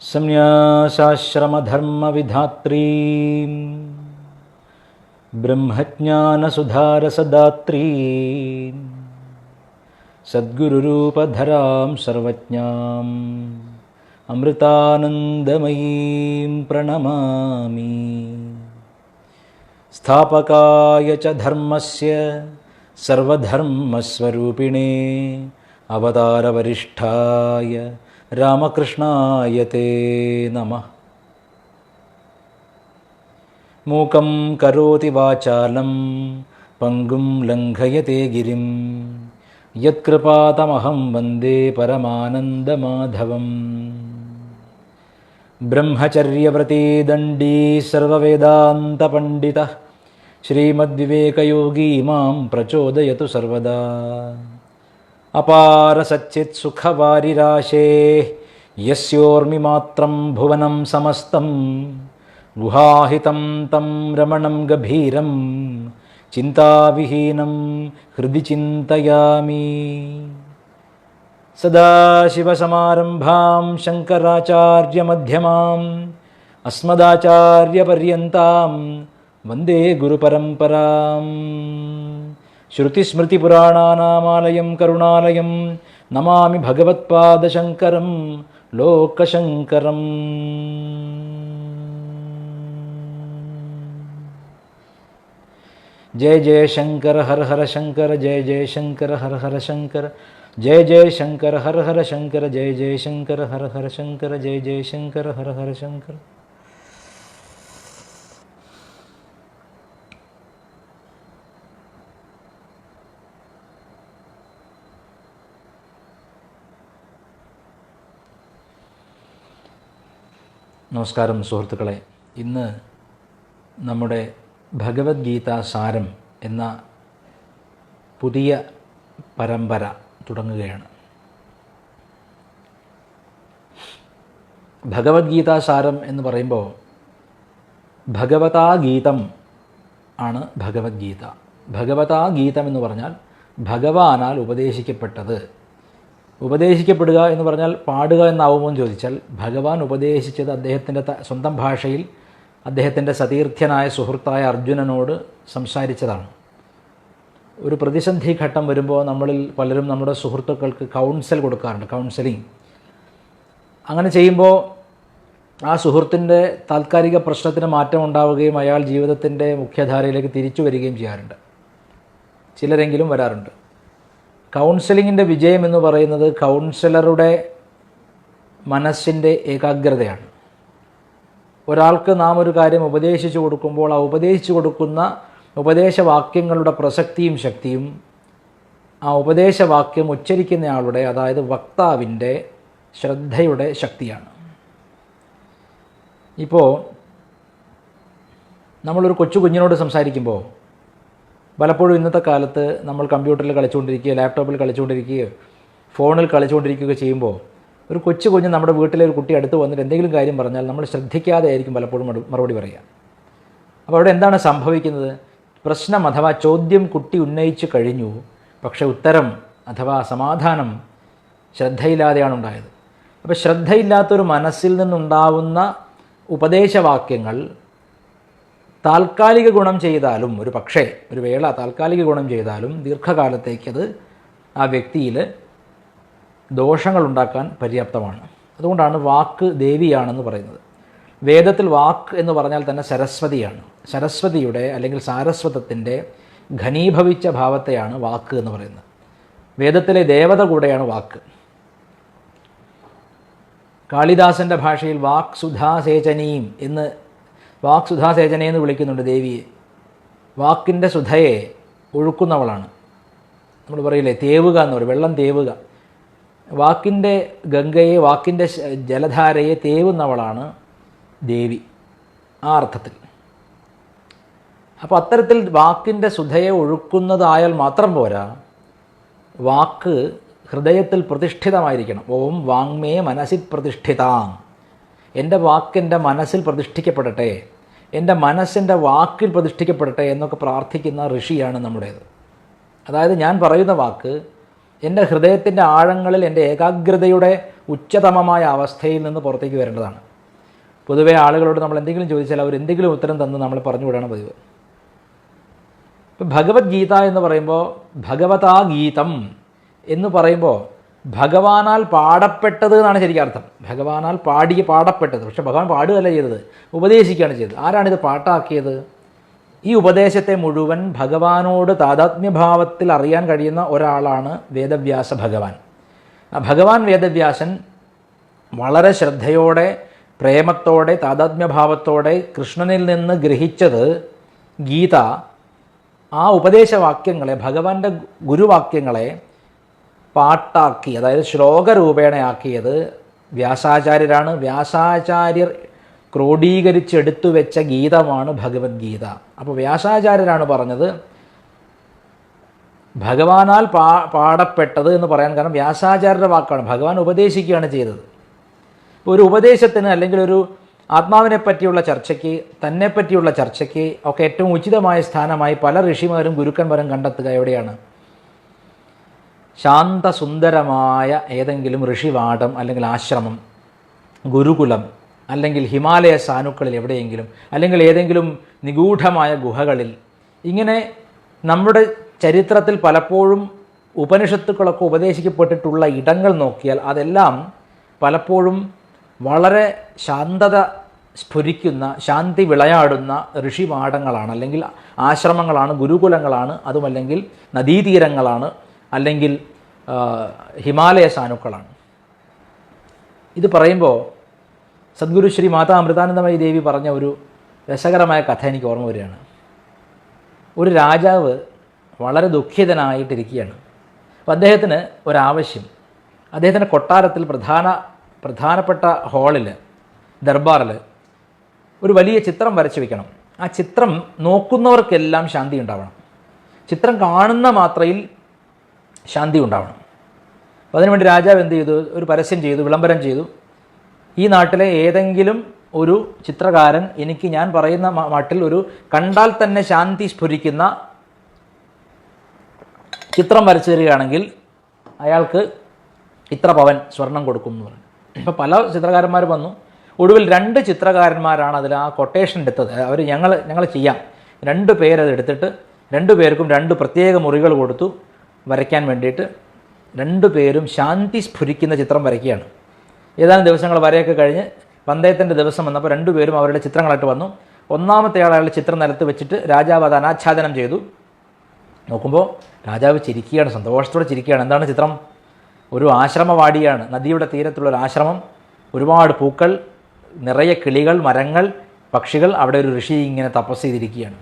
സംന്യാസാശ്രമധർമ്മവിധാത്രീം ബ്രഹ്മജ്ഞാനസുധാരസദാത്രീം സദ്ഗുരുരൂപധരാം സർവജ്ഞാം അമൃതാനന്ദമയീം പ്രണമാമി. സ്ഥാപകായ ച ധർമ്മസ്യ സർവധർമ്മസ്വരൂപിണേ അവതാരവരിഷ്ഠായ രാമകൃഷ്ണായ തേ നമഃ. മൂകം കരോതി വാചാലം പങ്കും ലംഘയത്തെ ഗിരിം യത്കൃപാതമഹം വന്ദേ പരമാനന്ദമാധവം. ബ്രഹ്മചര്യവ്രതീ ദണ്ഡീ സർവവേദാന്തപണ്ഡിതഃ ശ്രീമദ്വിവേകയോഗീ മാം പ്രചോദയതു സർവദാ. അപാരസച്ചിത്സുഖവാരിരാശേഃ യസ്യോർമിമാത്രം ഭുവനം സമസ്തം ഗുഹാഹിതം തം രമണം ഗഭീരം ചിന്താവിഹീനം ഹൃദി ചിന്തയാമി. സദാശിവസമാരംഭാം ശങ്കരാചാര്യമധ്യമാം അസ്മദാചാര്യപര്യന്താം വന്ദേ ഗുരുപരമ്പരാം. ശ്രുതിസ്മൃതിപുരാണാനാമാലയം കരുണാലയം നമാമി ഭഗവത്പാദശങ്കരം ലോകശങ്കരം. ജയ ജയ ശങ്കര ഹര ഹര ശങ്കര ജയ ജയ ശങ്കര ഹര ഹര ശങ്കര ജയ ജയ ശങ്കര ഹര ഹര ശങ്കര ജയ ജയ ശങ്കര ഹര ഹര ശങ്കര ജയ ജയ ശങ്കര ഹര ഹര ശങ്കര. നമസ്കാരം സുഹൃത്തുക്കളെ. ഇന്ന് നമ്മുടെ ഭഗവത്ഗീത സാരം എന്ന പുതിയ പരമ്പര തുടങ്ങുകയാണ്. ഭഗവത്ഗീത സാരം എന്ന് പറയുമ്പോൾ ഭഗവതാ ഗീതം ആണ് ഭഗവത്ഗീത. ഭഗവതാ ഗീതം എന്ന് പറഞ്ഞാൽ ഭഗവാനാൽ ഉപദേശിക്കപ്പെട്ടത്. ഉപദേശിക്കപ്പെടുക എന്ന് പറഞ്ഞാൽ പാടുക എന്നാവുമോ എന്ന് ചോദിച്ചാൽ ഭഗവാൻ ഉപദേശിച്ചത് അദ്ദേഹത്തിൻ്റെ സ്വന്തം ഭാഷയിൽ അദ്ദേഹത്തിൻ്റെ സതീർത്ഥ്യനായ സുഹൃത്തായ അർജുനനോട് സംസാരിച്ചതാണ്. ഒരു പ്രതിസന്ധി ഘട്ടം വരുമ്പോൾ നമ്മളിൽ പലരും നമ്മുടെ സുഹൃത്തുക്കൾക്ക് കൗൺസിൽ കൊടുക്കാറുണ്ട്, കൗൺസിലിംഗ്. അങ്ങനെ ചെയ്യുമ്പോൾ ആ സുഹൃത്തിൻ്റെ താൽക്കാലിക പ്രശ്നത്തിന് മാറ്റം ഉണ്ടാവുകയും അയാൾ ജീവിതത്തിൻ്റെ മുഖ്യധാരയിലേക്ക് തിരിച്ചു വരികയും ചെയ്യാറുണ്ട്. ചിലരെങ്കിലും വരാറുണ്ട്. കൗൺസിലിങ്ങിൻ്റെ വിജയം എന്ന് പറയുന്നത് കൗൺസിലറുടെ മനസ്സിൻ്റെ ഏകാഗ്രതയാണ്. ഒരാൾക്ക് നാം ഒരു കാര്യം ഉപദേശിച്ചു കൊടുക്കുമ്പോൾ ആ ഉപദേശിച്ചു കൊടുക്കുന്ന ഉപദേശവാക്യങ്ങളുടെ പ്രസക്തിയും ശക്തിയും ആ ഉപദേശവാക്യം ഉച്ചരിക്കുന്നയാളുടെ, അതായത് വക്താവിൻ്റെ ശ്രദ്ധയുടെ ശക്തിയാണ്. ഇപ്പോൾ നമ്മളൊരു കുഞ്ഞിനോട് സംസാരിക്കുമ്പോൾ പലപ്പോഴും ഇന്നത്തെ കാലത്ത് നമ്മൾ കമ്പ്യൂട്ടറിൽ കളിച്ചുകൊണ്ടിരിക്കുകയോ ലാപ്ടോപ്പിൽ കളിച്ചുകൊണ്ടിരിക്കുകയോ ഫോണിൽ കളിച്ചുകൊണ്ടിരിക്കുകയോ ചെയ്യുമ്പോൾ ഒരു കുഞ്ഞ് നമ്മുടെ വീട്ടിലെ ഒരു കുട്ടി അടുത്ത് വന്നിട്ട് എന്തെങ്കിലും കാര്യം പറഞ്ഞാൽ നമ്മൾ ശ്രദ്ധിക്കാതെ ആയിരിക്കും പലപ്പോഴും മറുപടി പറയുക. അപ്പോൾ അവിടെ എന്താണ് സംഭവിക്കുന്നത്? പ്രശ്നം അഥവാ ചോദ്യം കുട്ടി ഉന്നയിച്ചു കഴിഞ്ഞു, പക്ഷേ ഉത്തരം അഥവാ സമാധാനം ശ്രദ്ധയില്ലാതെയാണ് ഉണ്ടായത്. അപ്പോൾ ശ്രദ്ധയില്ലാത്തൊരു മനസ്സിൽ നിന്നുണ്ടാവുന്ന ഉപദേശവാക്യങ്ങൾ താൽക്കാലിക ഗുണം ചെയ്താലും, ഒരു പക്ഷേ ഒരു വേള താൽക്കാലിക ഗുണം ചെയ്താലും ദീർഘകാലത്തേക്കത് ആ വ്യക്തിയിൽ ദോഷങ്ങളുണ്ടാക്കാൻ പര്യാപ്തമാണ്. അതുകൊണ്ടാണ് വാക്ക് ദേവിയാണെന്ന് പറയുന്നത്. വേദത്തിൽ വാക്ക് എന്ന് പറഞ്ഞാൽ തന്നെ സരസ്വതിയാണ്. സരസ്വതിയുടെ അല്ലെങ്കിൽ സാരസ്വതത്തിൻ്റെ ഘനീഭവിച്ച ഭാവത്തെയാണ് വാക്ക് എന്ന് പറയുന്നത്. വേദത്തിലെ ദേവത കൂടെയാണ് വാക്ക്. കാളിദാസൻ്റെ ഭാഷയിൽ വാക് സുധാസേചനീം എന്ന് വാക്സുധാസേചനയെന്ന് വിളിക്കുന്നുണ്ട് ദേവിയെ. വാക്കിൻ്റെ സുധയെ ഒഴുക്കുന്നവളാണ്. നമ്മൾ പറയില്ലേ തേവുക എന്ന് പറയും, വെള്ളം തേവുക. വാക്കിൻ്റെ ഗംഗയെ, വാക്കിൻ്റെ ജലധാരയെ തേവുന്നവളാണ് ദേവി ആ അർത്ഥത്തിൽ. അപ്പോൾ അത്തരത്തിൽ വാക്കിൻ്റെ സുധയെ ഒഴുക്കുന്നതായാൽ മാത്രം പോരാ, വാക്ക് ഹൃദയത്തിൽ പ്രതിഷ്ഠിതമായിരിക്കണം. ഓം വാങ്മേ മനസ്സിൽ പ്രതിഷ്ഠിതാം. എൻ്റെ വാക്കെൻ്റെ മനസ്സിൽ പ്രതിഷ്ഠിക്കപ്പെടട്ടെ, എൻ്റെ മനസ്സിൻ്റെ വാക്കിൽ പ്രതിഷ്ഠിക്കപ്പെടട്ടെ എന്നൊക്കെ പ്രാർത്ഥിക്കുന്ന ഋഷിയാണ് നമ്മുടേത്. അതായത് ഞാൻ പറയുന്ന വാക്ക് എൻ്റെ ഹൃദയത്തിൻ്റെ ആഴങ്ങളിൽ എൻ്റെ ഏകാഗ്രതയുടെ ഉച്ചതമമായ അവസ്ഥയിൽ നിന്ന് പുറത്തേക്ക് വരേണ്ടതാണ്. പൊതുവേ ആളുകളോട് നമ്മൾ എന്തെങ്കിലും ചോദിച്ചാൽ അവർ എന്തെങ്കിലും ഉത്തരം തന്ന് നമ്മൾ പറഞ്ഞു വിടാണ് പതിവ്. ഇപ്പം ഭഗവത്ഗീത എന്ന് പറയുമ്പോൾ ഭഗവതാ ഗീതം എന്ന് പറയുമ്പോൾ ഭഗവാനാൽ പാടപ്പെട്ടത് എന്നാണ് ശരിക്കും അർത്ഥം. ഭഗവാനാൽ പാടപ്പെട്ടത്. പക്ഷെ ഭഗവാൻ പാടുകയല്ല ചെയ്തത്, ഉപദേശിക്കുകയാണ് ചെയ്തത്. ആരാണിത് പാട്ടാക്കിയത്? ഈ ഉപദേശത്തെ മുഴുവൻ ഭഗവാനോട് താതാത്മ്യഭാവത്തിൽ അറിയാൻ കഴിയുന്ന ഒരാളാണ് വേദവ്യാസ ഭഗവാൻ. ആ ഭഗവാൻ വേദവ്യാസൻ വളരെ ശ്രദ്ധയോടെ, പ്രേമത്തോടെ, താതാത്മ്യഭാവത്തോടെ കൃഷ്ണനിൽ നിന്ന് ഗ്രഹിച്ചത് ഗീത, ആ ഉപദേശവാക്യങ്ങളെ, ഭഗവാന്റെ ഗുരുവാക്യങ്ങളെ പാട്ടാക്കി, അതായത് ശ്ലോകരൂപേണയാക്കിയത് വ്യാസാചാര്യരാണ്. വ്യാസാചാര്യർ ക്രോഡീകരിച്ചെടുത്തു വെച്ച ഗീതമാണ് ഭഗവത്ഗീത. അപ്പോൾ വ്യാസാചാര്യരാണ് പറഞ്ഞത് ഭഗവാനാൽ പാടപ്പെട്ടത് എന്ന് പറയാൻ കാരണം വ്യാസാചാര്യരുടെ വാക്കാണ്. ഭഗവാൻ ഉപദേശിക്കുകയാണ് ചെയ്തത്. ഒരു ഉപദേശത്തിന് അല്ലെങ്കിൽ ഒരു ആത്മാവിനെ പറ്റിയുള്ള ചർച്ചയ്ക്ക്, തന്നെ പറ്റിയുള്ള ചർച്ചയ്ക്ക് ഒക്കെ ഏറ്റവും ഉചിതമായ സ്ഥാനമായി പല ഋഷിമാരും ഗുരുക്കന്മാരും കണ്ടെത്തുക എവിടെയാണ്? ശാന്തസുന്ദരമായ ഏതെങ്കിലും ഋഷിവാടം അല്ലെങ്കിൽ ആശ്രമം, ഗുരുകുലം, അല്ലെങ്കിൽ ഹിമാലയ സാനുക്കളിൽ എവിടെയെങ്കിലും, അല്ലെങ്കിൽ ഏതെങ്കിലും നിഗൂഢമായ ഗുഹകളിൽ. ഇങ്ങനെ നമ്മുടെ ചരിത്രത്തിൽ പലപ്പോഴും ഉപനിഷത്തുക്കളൊക്കെ ഉപദേശിക്കപ്പെട്ടിട്ടുള്ള ഇടങ്ങൾ നോക്കിയാൽ അതെല്ലാം പലപ്പോഴും വളരെ ശാന്തത സ്ഫുരിക്കുന്ന, ശാന്തി വിളയാടുന്ന ഋഷിമാടങ്ങളാണ്, അല്ലെങ്കിൽ ആശ്രമങ്ങളാണ്, ഗുരുകുലങ്ങളാണ്, അതുമല്ലെങ്കിൽ നദീതീരങ്ങളാണ്, അല്ലെങ്കിൽ ഹിമാലയ സാനുക്കളാണ്. ഇത് പറയുമ്പോൾ സദ്ഗുരു ശ്രീ മാതാ അമൃതാനന്ദമയി ദേവി പറഞ്ഞ ഒരു രസകരമായ കഥ എനിക്ക് ഓർമ്മ വരികയാണ്. ഒരു രാജാവ് വളരെ ദുഃഖിതനായിട്ടിരിക്കുകയാണ്. അപ്പോൾ അദ്ദേഹത്തിന് ഒരാവശ്യം, അദ്ദേഹത്തിൻ്റെ കൊട്ടാരത്തിൽ പ്രധാനപ്പെട്ട ഹാളിൽ, ദർബാറിൽ ഒരു വലിയ ചിത്രം വരച്ചു വയ്ക്കണം. ആ ചിത്രം നോക്കുന്നവർക്കെല്ലാം ശാന്തി ഉണ്ടാവണം. ചിത്രം കാണുന്ന മാത്രയിൽ ശാന്തി ഉണ്ടാവണം. അപ്പോൾ അതിനുവേണ്ടി രാജാവ് എന്ത് ചെയ്തു? ഒരു പരസ്യം ചെയ്തു, വിളംബരം ചെയ്തു. ഈ നാട്ടിലെ ഏതെങ്കിലും ഒരു ചിത്രകാരൻ എനിക്ക് ഞാൻ പറയുന്ന മട്ടിൽ ഒരു കണ്ടാൽ തന്നെ ശാന്തി സ്ഫുരിക്കുന്ന ചിത്രം വരച്ചു തരികയാണെങ്കിൽ അയാൾക്ക് ഇത്ര പവൻ സ്വർണം കൊടുക്കും എന്ന് പറഞ്ഞു. ഇപ്പോൾ പല ചിത്രകാരന്മാർ വന്നു. ഒടുവിൽ 2 ചിത്രകാരന്മാരാണ് അതിൽ ആ കൊട്ടേഷൻ എടുത്തത്. അവർ ഞങ്ങൾ ചെയ്യാം. 2 പേരത് എടുത്തിട്ട് 2 പേർക്കും 2 പ്രത്യേക മുറികൾ കൊടുത്തു വരയ്ക്കാൻ വേണ്ടിയിട്ട്. 2 പേരും ശാന്തി സ്ഫുരിക്കുന്ന ചിത്രം വരയ്ക്കുകയാണ്. ഏതാനും ദിവസങ്ങൾ വരെയൊക്കെ കഴിഞ്ഞ് പന്തയത്തിൻ്റെ ദിവസം വന്നപ്പോൾ 2 പേരും അവരുടെ ചിത്രങ്ങളായിട്ട് വന്നു. ഒന്നാമത്തെ അയാളുടെ ചിത്രം നിലത്ത് വെച്ചിട്ട് രാജാവ് അത് അനാച്ഛാദനം ചെയ്തു. നോക്കുമ്പോൾ രാജാവ് ചിരിക്കുകയാണ്, സന്തോഷത്തോടെ ചിരിക്കുകയാണ്. എന്താണ് ചിത്രം? ഒരു ആശ്രമവാടിയാണ്, നദിയുടെ തീരത്തുള്ളൊരു ആശ്രമം, ഒരുപാട് പൂക്കൾ, നിറയെ കിളികൾ, മരങ്ങൾ, പക്ഷികൾ. അവിടെ ഒരു ഋഷി ഇങ്ങനെ തപസ് ചെയ്തിരിക്കുകയാണ്.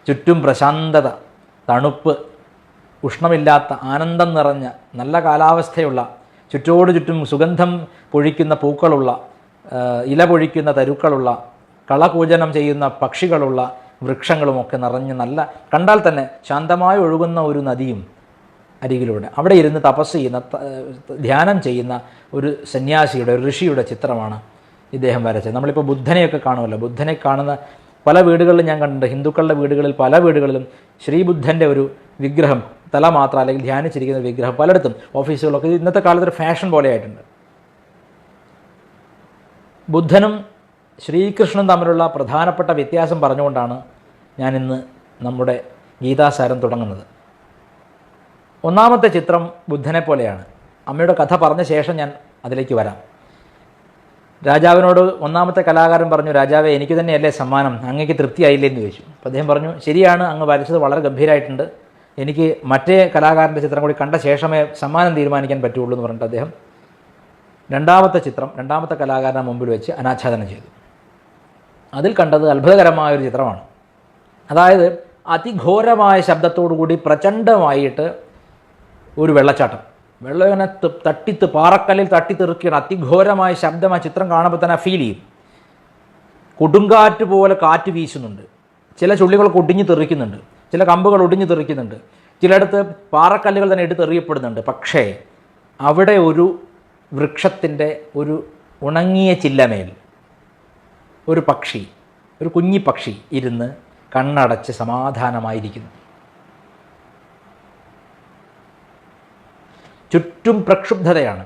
ചുറ്റും പ്രശാന്തത, തണുപ്പ്, ഉഷ്ണമില്ലാത്ത, ആനന്ദം നിറഞ്ഞ നല്ല കാലാവസ്ഥയുള്ള, ചുറ്റോട് ചുറ്റും സുഗന്ധം പൊഴിക്കുന്ന പൂക്കളുള്ള, ഇല പൊഴിക്കുന്ന തരുക്കളുള്ള, കളകൂജനം ചെയ്യുന്ന പക്ഷികളുള്ള, വൃക്ഷങ്ങളുമൊക്കെ നിറഞ്ഞ് നല്ല, കണ്ടാൽ തന്നെ ശാന്തമായി ഒഴുകുന്ന ഒരു നദിയും അരികിലൂടെ അവിടെ ഇരുന്ന് തപസ് ചെയ്യുന്ന, ധ്യാനം ചെയ്യുന്ന ഒരു സന്യാസിയുടെ, ഒരു ഋഷിയുടെ ചിത്രമാണ് ഇദ്ദേഹം വരച്ചത്. നമ്മളിപ്പോൾ ബുദ്ധനെയൊക്കെ കാണുമല്ലോ. ബുദ്ധനെ കാണുന്ന പല വീടുകളിലും ഞാൻ കണ്ടിട്ടുണ്ട്. ഹിന്ദുക്കളുടെ വീടുകളിൽ, പല വീടുകളിലും ശ്രീബുദ്ധൻ്റെ ഒരു വിഗ്രഹം, തല മാത്രം അല്ലെങ്കിൽ ധ്യാനിച്ചിരിക്കുന്ന വിഗ്രഹം പലയിടത്തും, ഓഫീസുകളൊക്കെ ഇന്നത്തെ കാലത്തൊരു ഫാഷൻ പോലെ ആയിട്ടുണ്ട്. ബുദ്ധനും ശ്രീകൃഷ്ണനും തമ്മിലുള്ള പ്രധാനപ്പെട്ട വ്യത്യാസം പറഞ്ഞുകൊണ്ടാണ് ഞാനിന്ന് നമ്മുടെ ഗീതാസാരം തുടങ്ങുന്നത്. ഒന്നാമത്തെ ചിത്രം ബുദ്ധനെ പോലെയാണ്. അമ്മയുടെ കഥ പറഞ്ഞ ശേഷം ഞാൻ അതിലേക്ക് വരാം. രാജാവിനോട് ഒന്നാമത്തെ കലാകാരൻ പറഞ്ഞു, രാജാവേ, എനിക്ക് തന്നെയല്ലേ സമ്മാനം, അങ്ങേക്ക് തൃപ്തിയായില്ലേ എന്ന് ചോദിച്ചു. അപ്പോൾ അദ്ദേഹം പറഞ്ഞു, ശരിയാണ്, അങ്ങ് വരച്ചത് വളരെ ഗംഭീരമായിട്ടുണ്ട്, എനിക്ക് മറ്റേ കലാകാരൻ്റെ ചിത്രം കൂടി കണ്ട ശേഷമേ സമ്മാനം തീരുമാനിക്കാൻ പറ്റുള്ളൂ എന്ന് പറഞ്ഞിട്ട് അദ്ദേഹം രണ്ടാമത്തെ ചിത്രം രണ്ടാമത്തെ കലാകാരനെ മുമ്പിൽ വെച്ച് അനാച്ഛാദനം ചെയ്തു. അതിൽ കണ്ടത് അത്ഭുതകരമായൊരു ചിത്രമാണ്. അതായത് അതിഘോരമായ ശബ്ദത്തോടുകൂടി പ്രചണ്ഡമായിട്ട് ഒരു വെള്ളച്ചാട്ടം, വെള്ളം ഇങ്ങനെ പാറക്കല്ലിൽ തട്ടിത്തെറിക്കുകയാണ്. അതിഘോരമായ ശബ്ദം ആ ചിത്രം കാണുമ്പോൾ തന്നെ ഫീൽ ചെയ്യും. കൊടുങ്കാറ്റ് പോലെ കാറ്റ് വീശുന്നുണ്ട്, ചില ചുള്ളികൾ ഒടിഞ്ഞു തെറിക്കുന്നുണ്ട്, ചില കമ്പുകൾ ഒടിഞ്ഞു തെറിക്കുന്നുണ്ട്, ചിലയിടത്ത് പാറക്കല്ലുകൾ തന്നെ എടുത്തെറിയപ്പെടുന്നുണ്ട്. പക്ഷേ അവിടെ ഒരു വൃക്ഷത്തിൻ്റെ ഒരു ഉണങ്ങിയ ചില്ലമേൽ ഒരു പക്ഷി, ഒരു കുഞ്ഞി പക്ഷി ഇരുന്ന് കണ്ണടച്ച് സമാധാനമായിരിക്കുന്നു. ചുറ്റും പ്രക്ഷുബ്ധതയാണ്,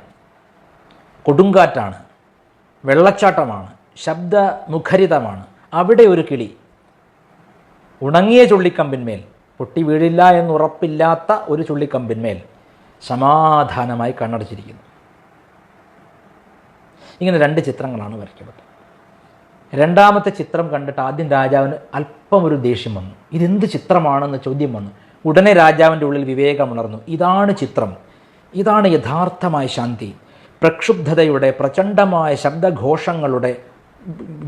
കൊടുങ്കാറ്റാണ്, വെള്ളച്ചാട്ടമാണ്, ശബ്ദമുഖരിതമാണ്. അവിടെ ഒരു കിളി ഉണങ്ങിയ ചുള്ളിക്കമ്പിന്മേൽ, പൊട്ടി വീഴില്ല എന്നുറപ്പില്ലാത്ത ഒരു ചുള്ളിക്കമ്പിന്മേൽ സമാധാനമായി കണ്ണടച്ചിരിക്കുന്നു. ഇങ്ങനെ 2 ചിത്രങ്ങളാണ് വരയ്ക്കപ്പെട്ടത്. രണ്ടാമത്തെ ചിത്രം കണ്ടിട്ട് ആദ്യം രാജാവിന് അല്പം ഒരു ദേഷ്യം വന്നു. ഇതെന്ത് ചിത്രമാണെന്ന് ചോദ്യം വന്നു. ഉടനെ രാജാവിൻ്റെ ഉള്ളിൽ വിവേകമുണർന്നു. ഇതാണ് ചിത്രം, ഇതാണ് യഥാർത്ഥമായ ശാന്തി. പ്രക്ഷുബ്ധതയുടെ, പ്രചണ്ഡമായ ശബ്ദഘോഷങ്ങളുടെ,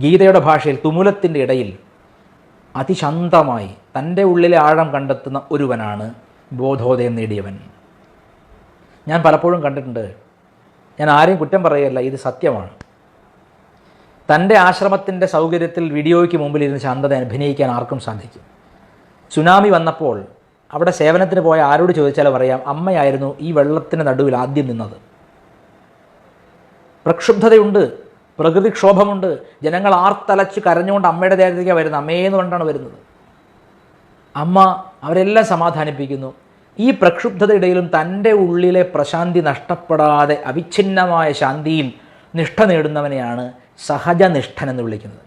ഗീതയുടെ ഭാഷയിൽ തുമുലത്തിൻ്റെ ഇടയിൽ അതിശാന്തമായി തൻ്റെ ഉള്ളിലെ ആഴം കണ്ടെത്തുന്ന ഒരുവനാണ് ബോധോദയം നേടിയവൻ. ഞാൻ പലപ്പോഴും കണ്ടിട്ടുണ്ട്, ഞാൻ ആരെയും കുറ്റം പറയുകയല്ല, ഇത് സത്യമാണ്. തൻ്റെ ആശ്രമത്തിൻ്റെ സൗകര്യത്തിൽ വീഡിയോയ്ക്ക് മുമ്പിൽ ഇരുന്ന് ശാന്തത അഭിനയിക്കാൻ ആർക്കും സാധിക്കും. സുനാമി വന്നപ്പോൾ അവിടെ സേവനത്തിന് പോയ ആരോട് ചോദിച്ചാലും പറയാം, അമ്മയായിരുന്നു ഈ വെള്ളത്തിന് നടുവിൽ ആദ്യം നിന്നത്. പ്രക്ഷുബ്ധതയുണ്ട്, പ്രകൃതിക്ഷോഭമുണ്ട്, ജനങ്ങൾ ആർത്തലച്ച് കരഞ്ഞുകൊണ്ട് അമ്മയുടെ ദേഹത്തേക്കാണ് വരുന്നത്, അമ്മയെന്ന് കൊണ്ടാണ് വരുന്നത്. അമ്മ അവരെല്ലാം സമാധാനിപ്പിക്കുന്നു. ഈ പ്രക്ഷുബ്ധതയിടയിലും തൻ്റെ ഉള്ളിലെ പ്രശാന്തി നഷ്ടപ്പെടാതെ അവിഛിന്നമായ ശാന്തിയിൽ നിഷ്ഠ നേടുന്നവനെയാണ് സഹജനിഷ്ഠൻ എന്ന് വിളിക്കുന്നത്.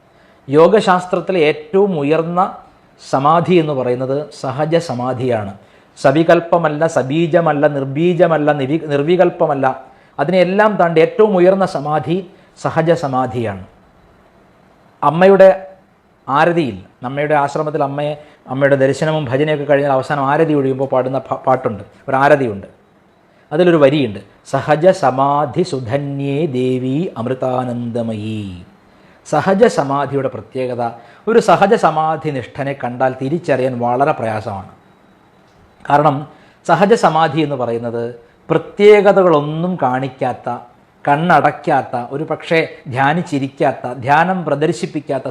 യോഗശാസ്ത്രത്തിലെ ഏറ്റവും ഉയർന്ന സമാധി എന്ന് പറയുന്നത് സഹജ സമാധിയാണ്. സവികൽപ്പമല്ല, സബീജമല്ല, നിർബീജമല്ല, നിർവികൽപ്പമല്ല, അതിനെല്ലാം താണ്ടി ഏറ്റവും ഉയർന്ന സമാധി സഹജ സമാധിയാണ്. അമ്മയുടെ ആരതിയിൽ, അമ്മയുടെ ആശ്രമത്തിൽ അമ്മയുടെ ദർശനവും ഭജനയൊക്കെ കഴിഞ്ഞാൽ അവസാനം ആരതി ഒഴിയുമ്പോൾ പാടുന്ന പാട്ടുണ്ട്, ഒരു ആരതിയുണ്ട്. അതിലൊരു വരിയുണ്ട്, സഹജ സമാധി സുധന്യേ ദേവി അമൃതാനന്ദമയീ. സഹജ സമാധിയുടെ പ്രത്യേകത, ഒരു സഹജ സമാധി നിഷ്ഠനെ കണ്ടാൽ തിരിച്ചറിയാൻ വളരെ പ്രയാസമാണ്. കാരണം സഹജ സമാധി എന്ന് പറയുന്നത് പ്രത്യേകതകളൊന്നും കാണിക്കാത്ത, കണ്ണടയ്ക്കാത്ത, ഒരു പക്ഷേ ധ്യാനിച്ചിരിക്കാത്ത, ധ്യാനം പ്രദർശിപ്പിക്കാത്ത